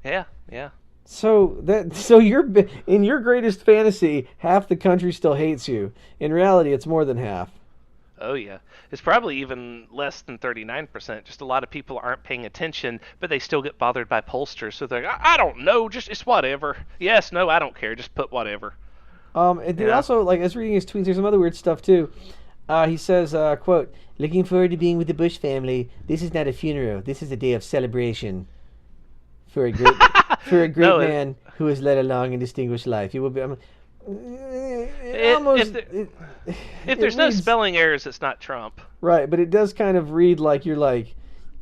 Yeah, yeah. So you're in your greatest fantasy, half the country still hates you. In reality, it's more than half. Oh, yeah. It's probably even less than 39%. Just a lot of people aren't paying attention, but they still get bothered by pollsters. So they're like, I don't know, just it's whatever. Yes, no, I don't care. Just put whatever. And also, like, I was reading his tweets, there's some other weird stuff, too. He says, quote, "Looking forward to being with the Bush family. This is not a funeral. This is a day of celebration for a great, No, man who has led a long and distinguished life. He will be..." If there's no spelling errors, it's not Trump. Right, but it does kind of read like you're like,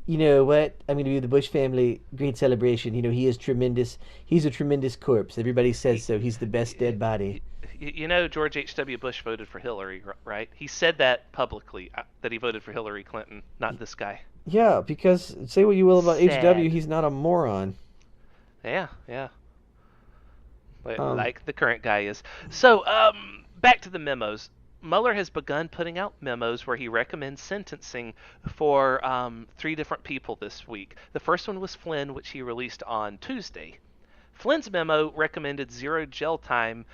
you know what? I'm going to be with the Bush family. Great celebration. You know, he is tremendous. He's a tremendous corpse. Everybody says so. He's the best dead body. You know, George H.W. Bush voted for Hillary, right? He said that publicly, that he voted for Hillary Clinton, not this guy. Yeah, because say what you will about Sad. H.W., he's not a moron. Yeah, yeah. Like the current guy is. So, back to the memos. Mueller has begun putting out memos where he recommends sentencing for 3 different people this week. The first one was Flynn, which he released on Tuesday. Flynn's memo recommended 0 jail time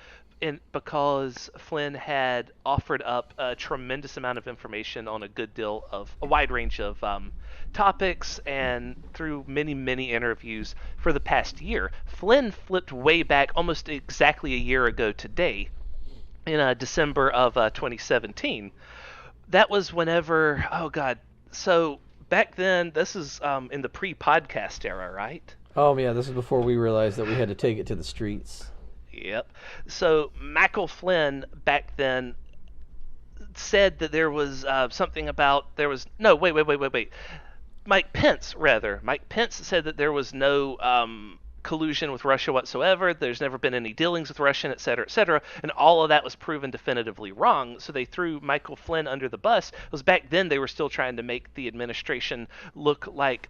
because Flynn had offered up a tremendous amount of information on a wide range of topics and through many, many interviews for the past year. Flynn flipped way back almost exactly a year ago today in December of 2017. That was whenever, oh God, so back then, this is in the pre-podcast era, right? Oh, yeah, this is before we realized that we had to take it to the streets. Yep. So Michael Flynn back then said that there was something about no, wait. Mike Pence said that there was no collusion with Russia whatsoever. There's never been any dealings with Russia, et cetera, et cetera. And all of that was proven definitively wrong. So they threw Michael Flynn under the bus. It was back then they were still trying to make the administration look like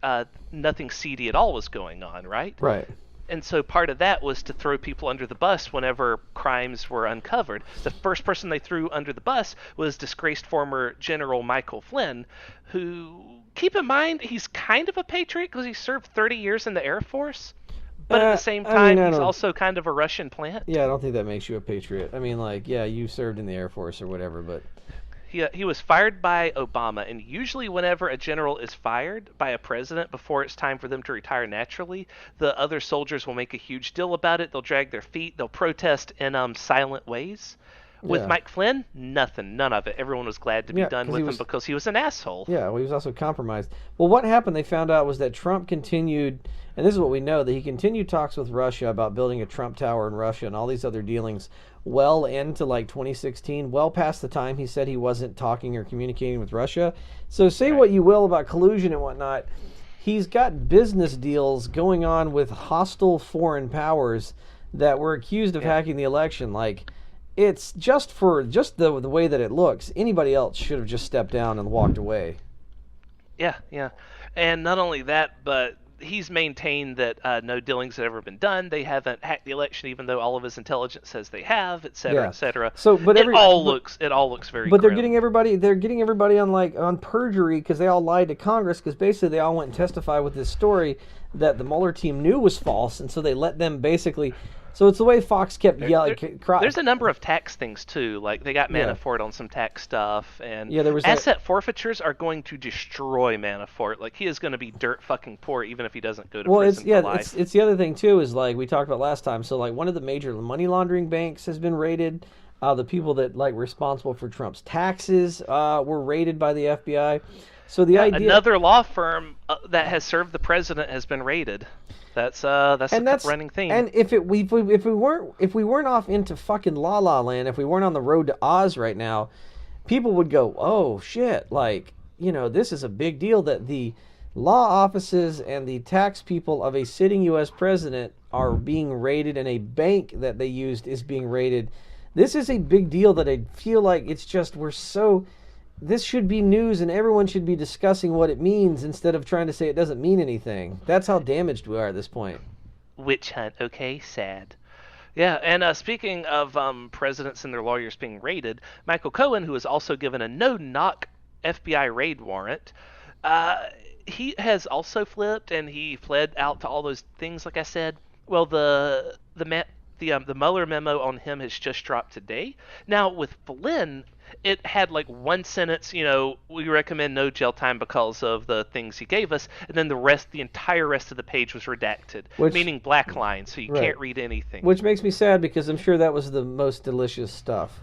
nothing seedy at all was going on, right? Right. And so part of that was to throw people under the bus whenever crimes were uncovered. The first person they threw under the bus was disgraced former General Michael Flynn, who, keep in mind, he's kind of a patriot because he served 30 years in the Air Force. But at the same time, he's also kind of a Russian plant. Yeah, I don't think that makes you a patriot. I mean, like, yeah, you served in the Air Force or whatever, but... He was fired by Obama, and usually whenever a general is fired by a president before it's time for them to retire naturally, the other soldiers will make a huge deal about it. They'll drag their feet. They'll protest in silent ways. With Mike Flynn, nothing, none of it. Everyone was glad to be done with him because he was an asshole. Yeah, well, he was also compromised. Well, what happened, they found out, was that Trump continued, and this is what we know, that he continued talks with Russia about building a Trump Tower in Russia and all these other dealings well into like 2016, well past the time he said he wasn't talking or communicating with Russia. So say what you will about collusion and whatnot, he's got business deals going on with hostile foreign powers that were accused of hacking the election. Like, it's just the way that it looks. Anybody else should have just stepped down and walked away. Yeah. And not only that, but he's maintained that no dealings have ever been done. They haven't hacked the election, even though all of his intelligence says they have, et cetera, et cetera. So, but it all looks very. But grim. they're getting everybody on perjury because they all lied to Congress, because basically they all went and testified with this story that the Mueller team knew was false, and so they let them basically. So it's the way Fox kept yelling. There's a number of tax things too. Like they got Manafort on some tax stuff, and there was asset forfeitures are going to destroy Manafort. Like he is going to be dirt fucking poor even if he doesn't go to prison for life. It's the other thing too, is like we talked about last time. So like one of the major money laundering banks has been raided. The people that like responsible for Trump's taxes were raided by the FBI. So the idea, another law firm that has served the president has been raided. That's a running theme. And if we weren't off into fucking La La Land, if we weren't on the road to Oz right now, people would go, oh shit, like, you know, this is a big deal that the law offices and the tax people of a sitting U.S. president are being raided, and a bank that they used is being raided. This is a big deal that I feel like it's just this should be news, and everyone should be discussing what it means instead of trying to say it doesn't mean anything. That's how damaged we are at this point. Witch hunt, okay, sad. Yeah, and speaking of presidents and their lawyers being raided, Michael Cohen, who was also given a no-knock FBI raid warrant, he has also flipped, and he fled out to all those things, like I said. Well, the Mueller memo on him has just dropped today. Now, with Flynn, it had like one sentence, you know, we recommend no jail time because of the things he gave us, and then the entire rest of the page was redacted, meaning black lines, so you can't read anything. Which makes me sad, because I'm sure that was the most delicious stuff.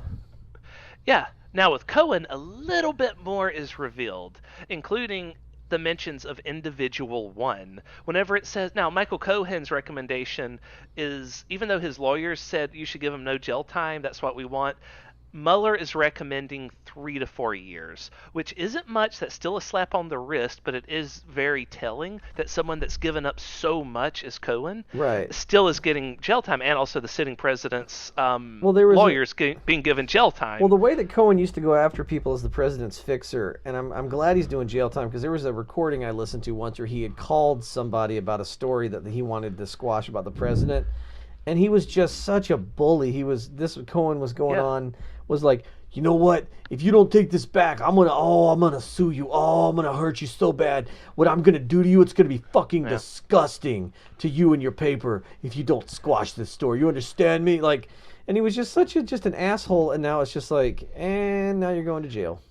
Yeah. Now with Cohen, a little bit more is revealed, including the mentions of individual one. Whenever it says, now Michael Cohen's recommendation is, even though his lawyers said you should give him no jail time, that's what we want, Mueller is recommending 3 to 4 years, which isn't much. That's still a slap on the wrist, but it is very telling that someone that's given up so much as Cohen still is getting jail time, and also the sitting president's lawyers being given jail time. Well, the way that Cohen used to go after people as the president's fixer, and I'm glad he's doing jail time, because there was a recording I listened to once where he had called somebody about a story that he wanted to squash about the president, and he was just such a bully. Cohen was going on, was like, you know what? If you don't take this back, I'm gonna sue you. Oh, I'm gonna hurt you so bad. What I'm gonna do to you, it's gonna be fucking disgusting to you and your paper if you don't squash this story. You understand me? Like, and he was just just an asshole. And now it's just like, and now you're going to jail.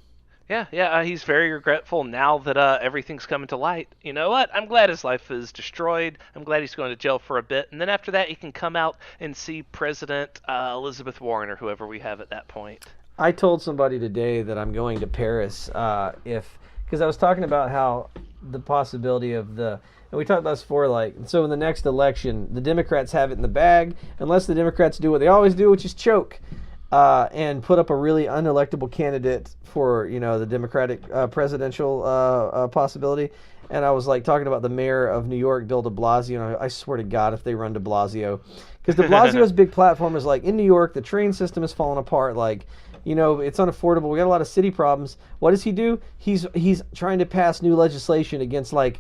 Yeah, he's very regretful now that everything's coming to light. You know what? I'm glad his life is destroyed. I'm glad he's going to jail for a bit. And then after that, he can come out and see President Elizabeth Warren or whoever we have at that point. I told somebody today that I'm going to Paris because I was talking about how the possibility of and we talked about this before, like, so in the next election, the Democrats have it in the bag, unless the Democrats do what they always do, which is choke. And put up a really unelectable candidate for, you know, the Democratic presidential possibility. and I was like talking about the mayor of New York, Bill de Blasio, and I swear to God, if they run de Blasio, because de Blasio's big platform is like, in New York, the train system is falling apart, like, it's unaffordable. We got a lot of city problems. What does he do? He's trying to pass new legislation against like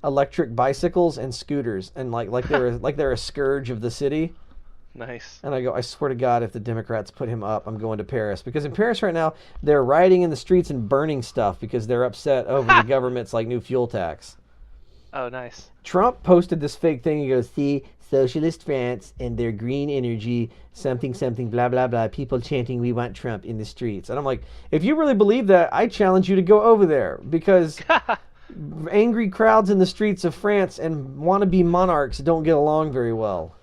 electric bicycles and scooters, and like they're a scourge of the city. Nice. And I go, I swear to God, if the Democrats put him up, I'm going to Paris. Because in Paris right now, they're rioting in the streets and burning stuff because they're upset over the government's like new fuel tax. Oh, nice. Trump posted this fake thing. He goes, see, socialist France and their green energy, something, something, blah, blah, blah. People chanting, we want Trump in the streets. And I'm like, if you really believe that, I challenge you to go over there. Because angry crowds in the streets of France and wannabe monarchs don't get along very well.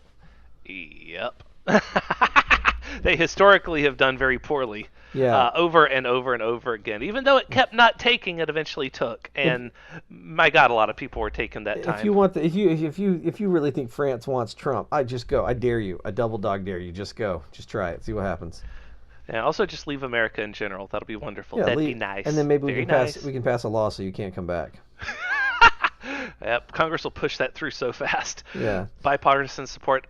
Yep. They historically have done very poorly. Yeah. Over and over and over again. Even though it kept not taking, it eventually took. And my God, a lot of people were taking that time. If you really think France wants Trump, I just go. I dare you. I double dog dare you. Just go. Just try it. See what happens. Yeah. Also, just leave America in general. That'll be wonderful. Yeah, That'd be nice. And then maybe we nice. can pass a law so you can't come back. Yep, Congress will push that through so fast. Yeah. Bipartisan support.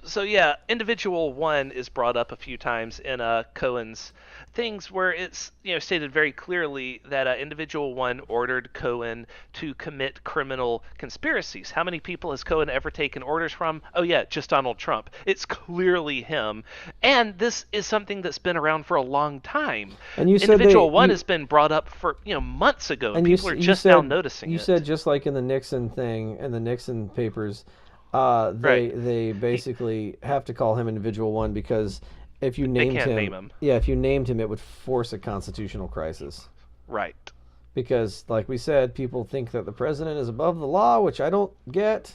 So yeah, Individual 1 is brought up a few times in Cohen's things where it's stated very clearly that Individual 1 ordered Cohen to commit criminal conspiracies. How many people has Cohen ever taken orders from? Oh yeah, just Donald Trump. It's clearly him. And this is something that's been around for a long time. And you said Individual 1 has been brought up for months ago, and people are just now noticing it. You said just like in the Nixon thing and the Nixon papers, they basically have to call him Individual 1 because if you named him, if you named him, it would force a constitutional crisis. Right. Because, like we said, people think that the president is above the law, which I don't get.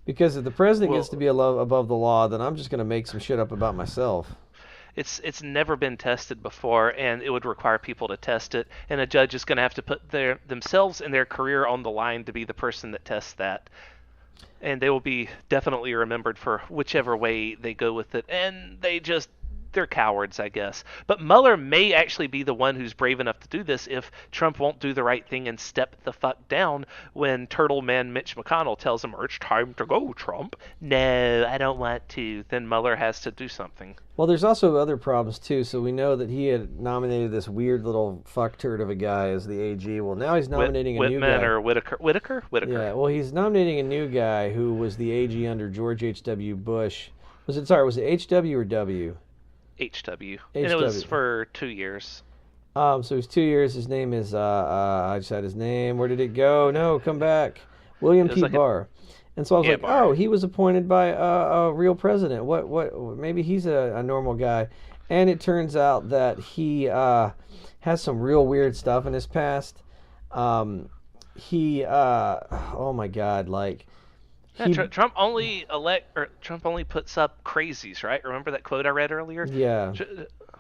Because if the president gets to be above the law, then I'm just going to make some shit up about myself. It's never been tested before, and it would require people to test it, and a judge is going to have to put themselves and their career on the line to be the person that tests that. And they will be definitely remembered for whichever way they go with it, and they're cowards, I guess. But Mueller may actually be the one who's brave enough to do this if Trump won't do the right thing and step the fuck down when Turtle Man Mitch McConnell tells him, it's time to go, Trump. No, I don't want to. Then Mueller has to do something. Well, there's also other problems, too. So we know that he had nominated this weird little fuck turd of a guy as the AG. Well, now he's nominating a new guy. Whitman or Whitaker? Whitaker? Yeah, well, he's nominating a new guy who was the AG under George H.W. Bush. Was it H.W. or W? HW. And it was for 2 years. So it was 2 years. His name is, I just had his name. Where did it go? No, come back. William P. Barr. And so I was like, Barr. Oh, he was appointed by a real president. What? Maybe he's a normal guy. And it turns out that he has some real weird stuff in his past. Oh my God, like... Trump only puts up crazies, right? Remember that quote I read earlier? Yeah.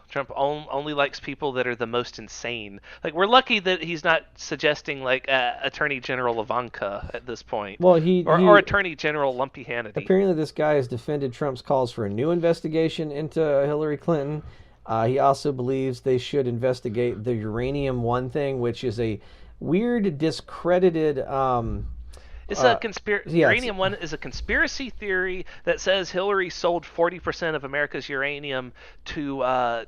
Trump only likes people that are the most insane. Like, we're lucky that he's not suggesting like Attorney General Ivanka at this point. Well, or Attorney General Lumpy Hannity. Apparently, this guy has defended Trump's calls for a new investigation into Hillary Clinton. He also believes they should investigate the Uranium One thing, which is a weird, discredited. It's a conspiracy. Uranium One is a conspiracy theory that says Hillary sold 40% of America's uranium to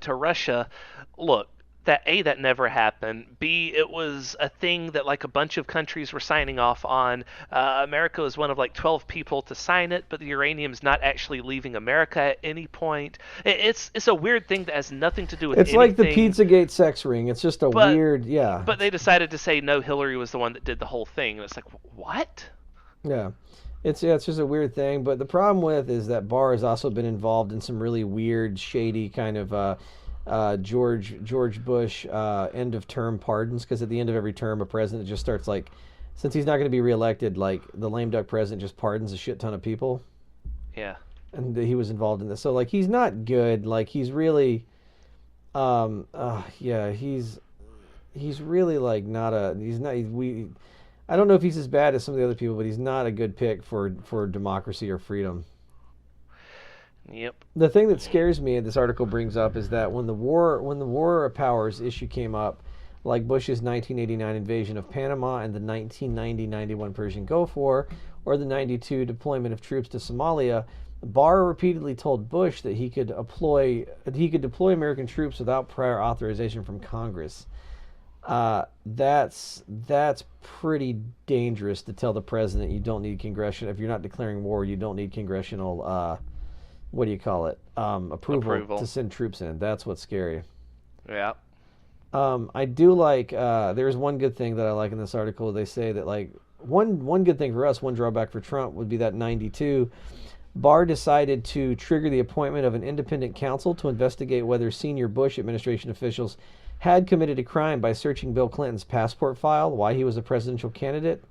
Russia. Look, that never happened. B, it was a thing that like a bunch of countries were signing off on. America was one of like 12 people to sign it, but the uranium's not actually leaving America at any point. It's a weird thing that has nothing to do with anything. It's like the Pizzagate sex ring. It's just weird, yeah. But they decided to say no, Hillary was the one that did the whole thing, and it's like, what? Yeah. It's just a weird thing, but the problem with is that Barr has also been involved in some really weird, shady kind of George Bush end of term pardons, because at the end of every term a president just starts like, since he's not going to be reelected, like the lame duck president just pardons a shit ton of people. Yeah. And he was involved in this. So like he's not good. Like he's really he's really like not a I don't know if he's as bad as some of the other people, but he's not a good pick for democracy or freedom. Yep. The thing that scares me, this article brings up, is that when the war powers issue came up, like Bush's 1989 invasion of Panama and the 1990-91 Persian Gulf War, or the 92 deployment of troops to Somalia, Barr repeatedly told Bush that he could deploy American troops without prior authorization from Congress. That's pretty dangerous to tell the president you don't need congressional. If you're not declaring war, you don't need congressional. What do you call it? Approval to send troops in. That's what's scary. Yeah. I do like. There's one good thing that I like in this article. They say that like one good thing for us, one drawback for Trump would be that 92. Barr decided to trigger the appointment of an independent counsel to investigate whether senior Bush administration officials had committed a crime by searching Bill Clinton's passport file while he was a presidential candidate.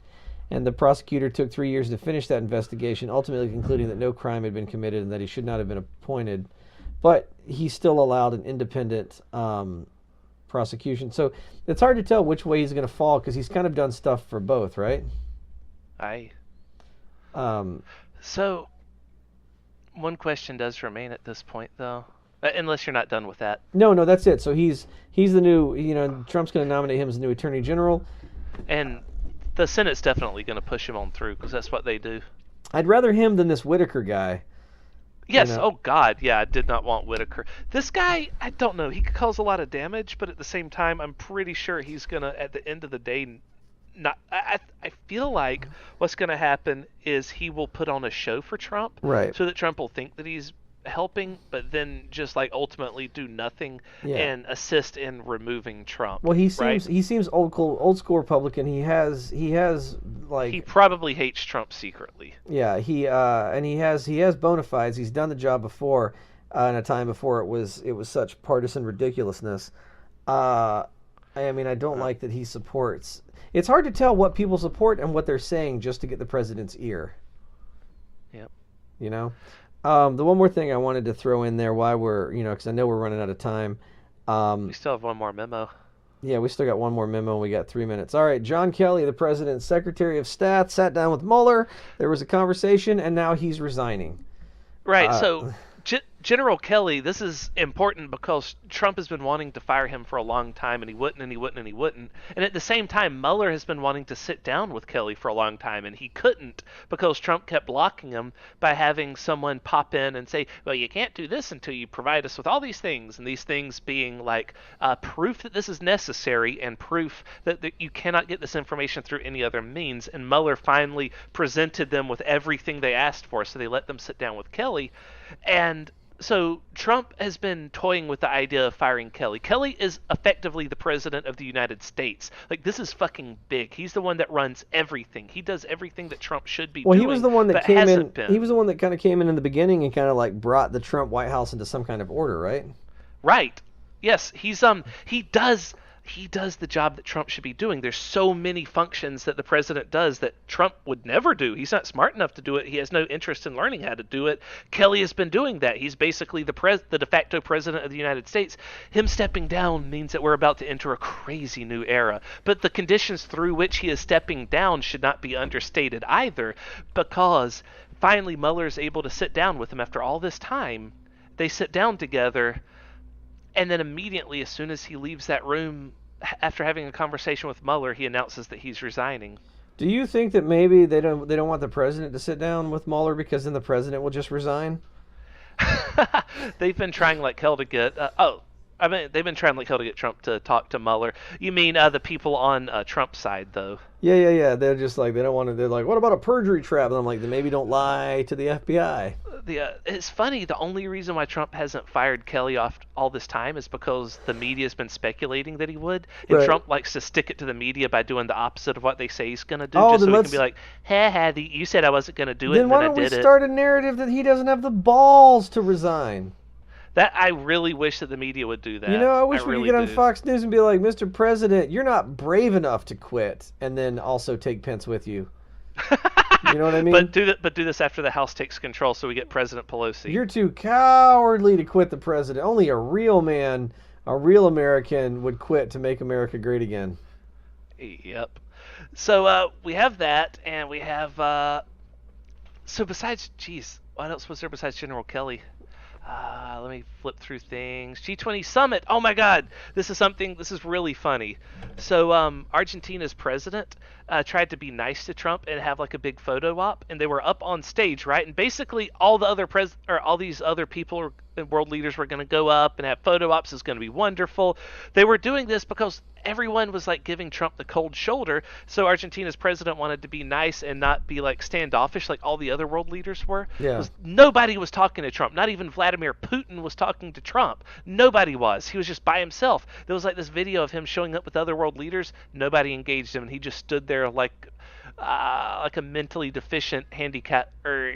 And the prosecutor took 3 years to finish that investigation, ultimately concluding that no crime had been committed and that he should not have been appointed. But he still allowed an independent prosecution. So it's hard to tell which way he's going to fall because he's kind of done stuff for both, right? Aye. So one question does remain at this point, though, unless you're not done with that. No, that's it. So he's the new, Trump's going to nominate him as the new attorney general. And the Senate's definitely going to push him on through because that's what they do. I'd rather him than this Whitaker guy. Yes, oh God, yeah, I did not want Whitaker. This guy, I don't know, he could cause a lot of damage, but at the same time, I'm pretty sure he's going to, at the end of the day, not. I feel like what's going to happen is he will put on a show for Trump, right? So that Trump will think that he's helping, but then just like ultimately do nothing and assist in removing Trump. Well, he seems old school Republican. He has like he probably hates Trump secretly. Yeah, he has bona fides. He's done the job before in a time before it was such partisan ridiculousness. I mean, I don't like that he supports. It's hard to tell what people support and what they're saying just to get the president's ear. Yep. The one more thing I wanted to throw in there while we're, because I know we're running out of time. We still have one more memo. Yeah, we still got one more memo. We got 3 minutes. All right, John Kelly, the president's Secretary of State, sat down with Mueller. There was a conversation, and now he's resigning. Right, so General Kelly, this is important because Trump has been wanting to fire him for a long time, and he wouldn't, and he wouldn't, and he wouldn't. And at the same time, Mueller has been wanting to sit down with Kelly for a long time, and he couldn't because Trump kept blocking him by having someone pop in and say, well, you can't do this until you provide us with all these things, and these things being like proof that this is necessary and proof that you cannot get this information through any other means. And Mueller finally presented them with everything they asked for, so they let them sit down with Kelly. And so Trump has been toying with the idea of firing Kelly. Kelly is effectively the president of the United States. Like, this is fucking big. He's the one that runs everything. He does everything that Trump should be doing. Well, he was the one that came in. Been. He was the one that kind of came in the beginning and kind of like brought the Trump White House into some kind of order, right? Right. Yes, he does the job that Trump should be doing. There's so many functions that the president does that Trump would never do. He's not smart enough to do it. He has no interest in learning how to do it. Kelly has been doing that. He's basically the de facto president of the United States. Him stepping down means that we're about to enter a crazy new era. But the conditions through which he is stepping down should not be understated either, because finally Mueller's able to sit down with him after all this time. They sit down together, and then immediately, as soon as he leaves that room, after having a conversation with Mueller, he announces that he's resigning. Do you think that maybe they don't want the president to sit down with Mueller because then the president will just resign? They've been trying like hell to get. They've been trying like hell to get Trump to talk to Mueller. You mean the people on Trump's side, though? Yeah. They're just like, they don't want to. They're like, what about a perjury trap? And I'm like, then maybe don't lie to the FBI. It's funny. The only reason why Trump hasn't fired Kelly off all this time is because the media has been speculating that he would, and right. Trump likes to stick it to the media by doing the opposite of what they say he's going to do, just so he can be like, "Ha, you said I wasn't going to do it, then and why then I don't did we it." start a narrative that he doesn't have the balls to resign? That I really wish that the media would do that. I wish we really could get on Fox News and be like, Mr. President, you're not brave enough to quit, and then also take Pence with you. You know what I mean? But do this after the House takes control, so we get President Pelosi. You're too cowardly to quit the president. Only a real man, a real American, would quit to make America great again. Yep. So we have that, and we have. So besides, what else was there besides General Kelly? Let me flip through things. G20 summit. Oh my God, this is really funny. So, Argentina's president tried to be nice to Trump and have like a big photo op, and they were up on stage, right? And basically, all these other people, world leaders, were going to go up and have photo ops. Is going to be wonderful. They were doing this because everyone was like giving Trump the cold shoulder. So Argentina's president wanted to be nice and not be like standoffish like all the other world leaders were. Yeah. Nobody was talking to Trump. Not even Vladimir Putin was talking to Trump. Nobody was. He was just by himself. There was like this video of him showing up with other world leaders. Nobody engaged him, and he just stood there like a mentally deficient handicap or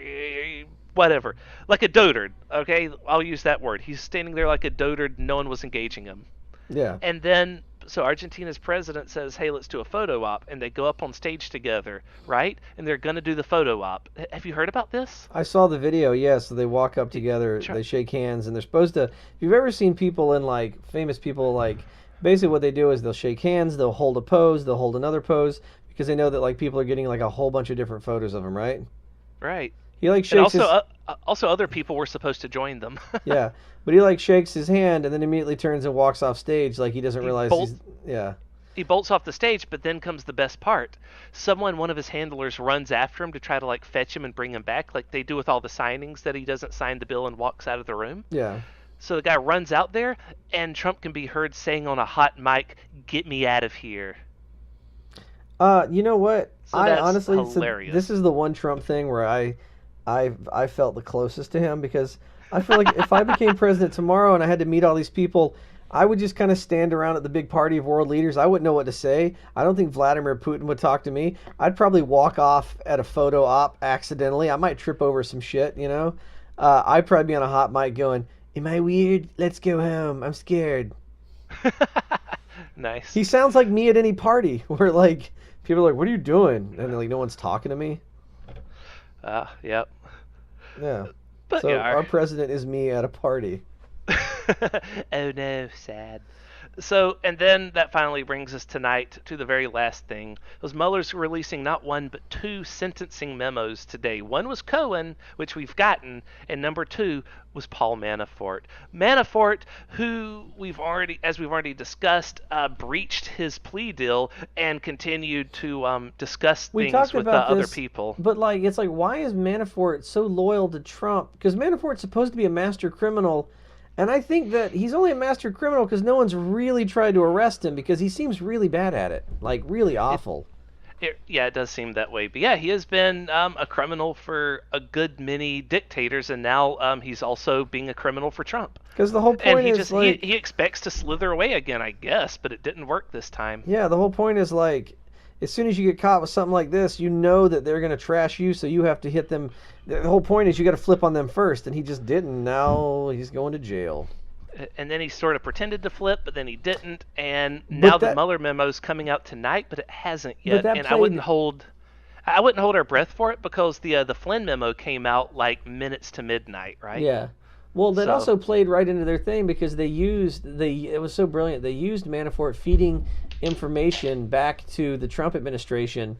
whatever, like a dotard. Okay, I'll use that word. He's standing there like a dotard. No one was engaging him. Yeah. And then, so Argentina's president says, hey, let's do a photo op. And they go up on stage together, right? And they're going to do the photo op. Have you heard about this? I saw the video, yeah. So they walk up together, they shake hands, and they're supposed to. If you've ever seen people in, like, famous people, like, basically what they do is they'll shake hands, they'll hold a pose, they'll hold another pose, because they know that, like, people are getting, like, a whole bunch of different photos of them, right? Right. He, like, shakes and also other people were supposed to join them. Yeah. But he, like, shakes his hand and then immediately turns and walks off stage like he doesn't realize he's... Yeah. He bolts off the stage, but then comes the best part. One of his handlers, runs after him to try to, like, fetch him and bring him back, like they do with all the signings that he doesn't sign the bill and walks out of the room. Yeah. So the guy runs out there, and Trump can be heard saying on a hot mic, "Get me out of here." You know what? So I that's honestly... hilarious. So this is the one Trump thing where I felt the closest to him, because I feel like if I became president tomorrow and I had to meet all these people, I would just kind of stand around at the big party of world leaders. I wouldn't know what to say. I don't think Vladimir Putin would talk to me. I'd probably walk off at a photo op accidentally. I might trip over some shit, you know? I'd probably be on a hot mic going, "Am I weird? Let's go home. I'm scared." Nice. He sounds like me at any party where, like, people are like, "What are you doing?" And, like, no one's talking to me. Yep. Yeah. But So yeah, our president is me at a party. oh no, sad. So, and then that finally brings us tonight to the very last thing. Was Mueller's releasing not one but two sentencing memos today. One was Cohen, which we've gotten, and number two was Paul Manafort. Manafort, who as we've already discussed, breached his plea deal and continued to discuss things with other people. But, like, it's like, why is Manafort so loyal to Trump? Because Manafort's supposed to be a master criminal. And I think that he's only a master criminal because no one's really tried to arrest him, because he seems really bad at it. Like, really awful. It does seem that way. But yeah, he has been a criminal for a good many dictators, and now he's also being a criminal for Trump. Because the whole point is, he expects to slither away again, I guess, but it didn't work this time. Yeah, the whole point is, like, as soon as you get caught with something like this, you know that they're going to trash you, so you have to hit them. The whole point is you got to flip on them first, and he just didn't. Now he's going to jail. And then he sort of pretended to flip, but then he didn't. And now the Mueller memo's coming out tonight, but it hasn't yet. And I wouldn't hold our breath for it, because the Flynn memo came out like minutes to midnight, right? Yeah. Well, that also played right into their thing, because it was so brilliant. They used Manafort feeding information back to the Trump administration.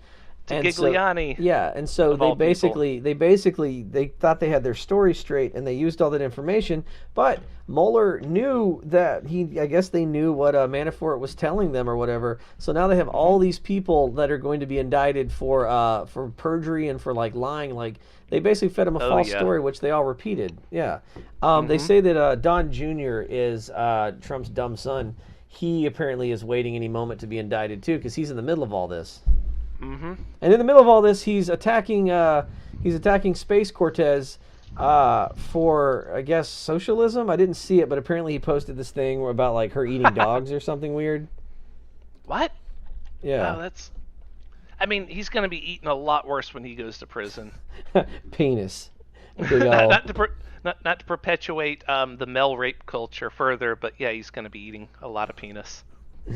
To Giuliani. And so they thought they had their story straight, and they used all that information. But Mueller knew that I guess they knew what Manafort was telling them or whatever. So now they have all these people that are going to be indicted for perjury and for, like, lying. Like, they basically fed him a false story, which they all repeated. Yeah. They say that Don Jr. is Trump's dumb son. He apparently is waiting any moment to be indicted too, because he's in the middle of all this. Mm-hmm. And in the middle of all this, he's attacking Space Cortez for, I guess, socialism. I didn't see it, but apparently he posted this thing about, like, her eating dogs or something weird. What? Yeah. Oh, I mean, he's going to be eating a lot worse when he goes to prison. Penis. Not to perpetuate the male rape culture further, but yeah, he's going to be eating a lot of penis. I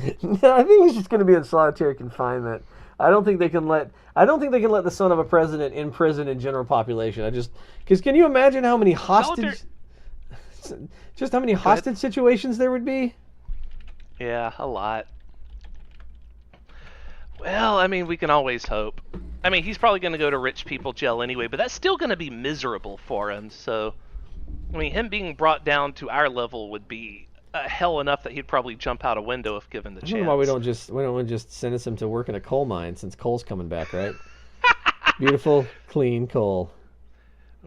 think he's just going to be in solitary confinement. I don't think they can let the son of a president in prison in general population. Because can you imagine how many hostage situations there would be? Yeah, a lot. Well, I mean, we can always hope. I mean, he's probably going to go to rich people jail anyway, but that's still going to be miserable for him, so... I mean, him being brought down to our level would be hell enough that he'd probably jump out a window if given the I don't know why we chance. don't just sentence him to work in a coal mine since coal's coming back, right? Beautiful, clean coal.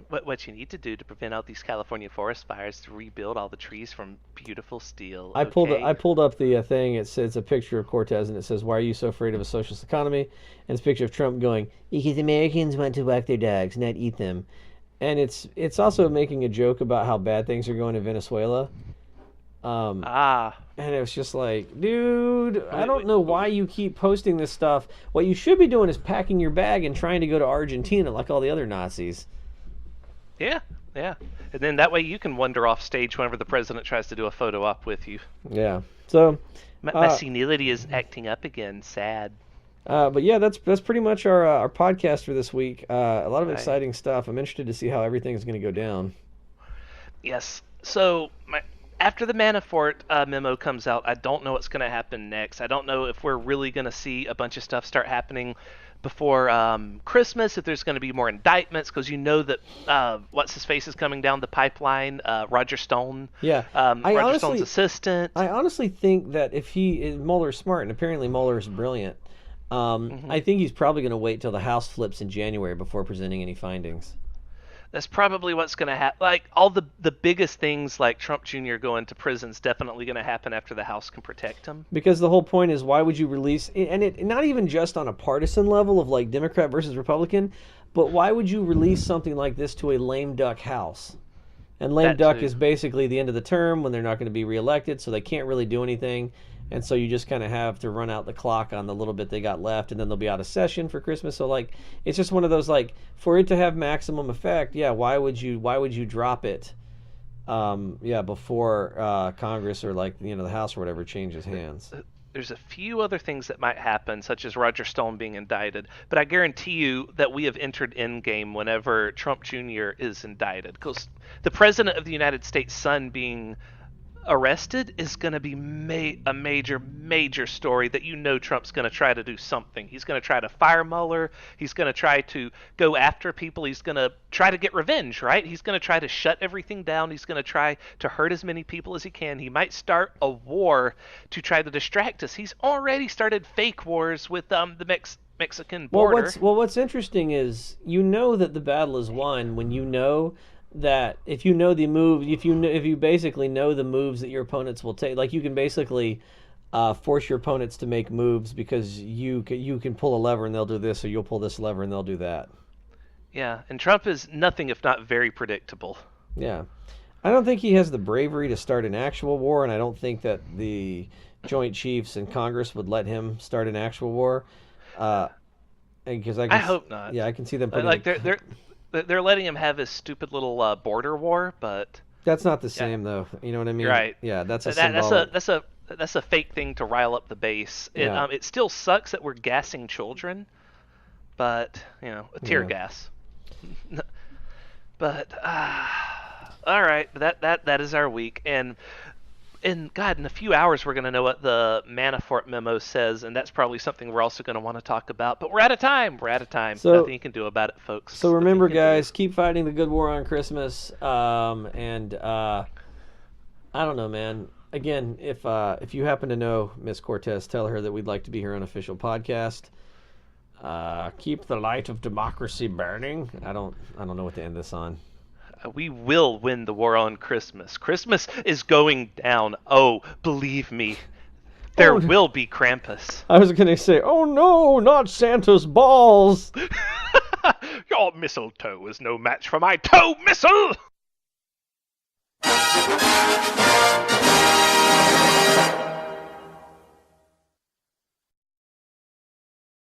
What you need to do to prevent all these California forest fires is to rebuild all the trees from beautiful steel. I Okay. pulled up the thing. It says a picture of Cortez, and it says, "Why are you so afraid of a socialist economy?" And it's a picture of Trump going, "Because Americans want to walk their dogs, not eat them." And it's also making a joke about how bad things are going in Venezuela. Um, Ah. and it was just like, dude, I Wait, don't wait, know why wait. you keep posting this stuff. What you should be doing is packing your bag and trying to go to Argentina like all the other Nazis. Yeah. Yeah. And then that way you can wander off stage whenever the president tries to do a photo op with you. Yeah. So, My uh, senility is acting up again. Sad. but yeah, that's pretty much our podcast for this week. A lot of I exciting stuff. I'm interested to see how everything is going to go down. Yes. So after the Manafort memo comes out, I don't know what's going to happen next. I don't know if we're really going to see a bunch of stuff start happening before Christmas. If there's going to be more indictments, because you know that what's his face is coming down the pipeline. Roger Stone, Yeah, I Roger Stone's honestly, assistant. I honestly think that if Mueller's smart, and apparently Mueller's brilliant, Hmm. I think he's probably going to wait till the House flips in January before presenting any findings. That's probably what's going to happen. Like all the biggest things, like Trump Jr. going to prison, is definitely going to happen after the House can protect him. Because the whole point is, why would you release, and it not even just on a partisan level of like Democrat versus Republican, but why would you release something like this to a lame duck House? And lame That duck too. is basically the end of the term when they're not going to be reelected, so they can't really do anything. And so you just kind of have to run out the clock on the little bit they got left, and then they'll be out of session for Christmas. So like, it's just one of those like, for it to have maximum effect, yeah. Why would you drop it? Yeah, before Congress or like the House or whatever changes hands. There's a few other things that might happen, such as Roger Stone being indicted, but I guarantee you that we have entered endgame whenever Trump Jr. is indicted. Because the President of the United States' son being arrested is going to be a major, major story that you know Trump's going to try to do something. He's going to try to fire Mueller. He's going to try to go after people. He's going to try to get revenge, right? He's going to try to shut everything down. He's going to try to hurt as many people as he can. He might start a war to try to distract us. He's already started fake wars with the Mexican Well, border. what's interesting is you know that the battle is won when you know that if you know the move, if you basically know the moves that your opponents will take, like you can basically force your opponents to make moves because you can pull a lever and they'll do this, or you'll pull this lever and they'll do that. Yeah, and Trump is nothing if not very predictable. Yeah, I don't think he has the bravery to start an actual war, and I don't think that the Joint Chiefs and Congress would let him start an actual war. Uh, because I hope not. yeah, I can see them putting Like they're letting him have his stupid little border war, but That's not the yeah, same though. You know what I you're mean? right. Yeah, that's a That's symbolic. a fake thing to rile up the base. Yeah, It still sucks that we're gassing children, but tear yeah. gas. But all right, that is our week, and God, in a few hours we're going to know what the Manafort memo says, and that's probably something we're also going to want to talk about. But we're out of time. We're out of time. So Nothing you can do about it, so folks. Nothing you remember, can do. guys, keep fighting the good war on Christmas. And I don't know, man. Again, if you happen to know Miss Cortez, tell her that we'd like to be her unofficial podcast. Keep the light of democracy burning. I don't know what to end this on. We will win the war on Christmas. Christmas is going down. Oh, believe me, there Oh, will be Krampus. I was gonna say, oh no, not Santa's balls. Your mistletoe is no match for my toe missile!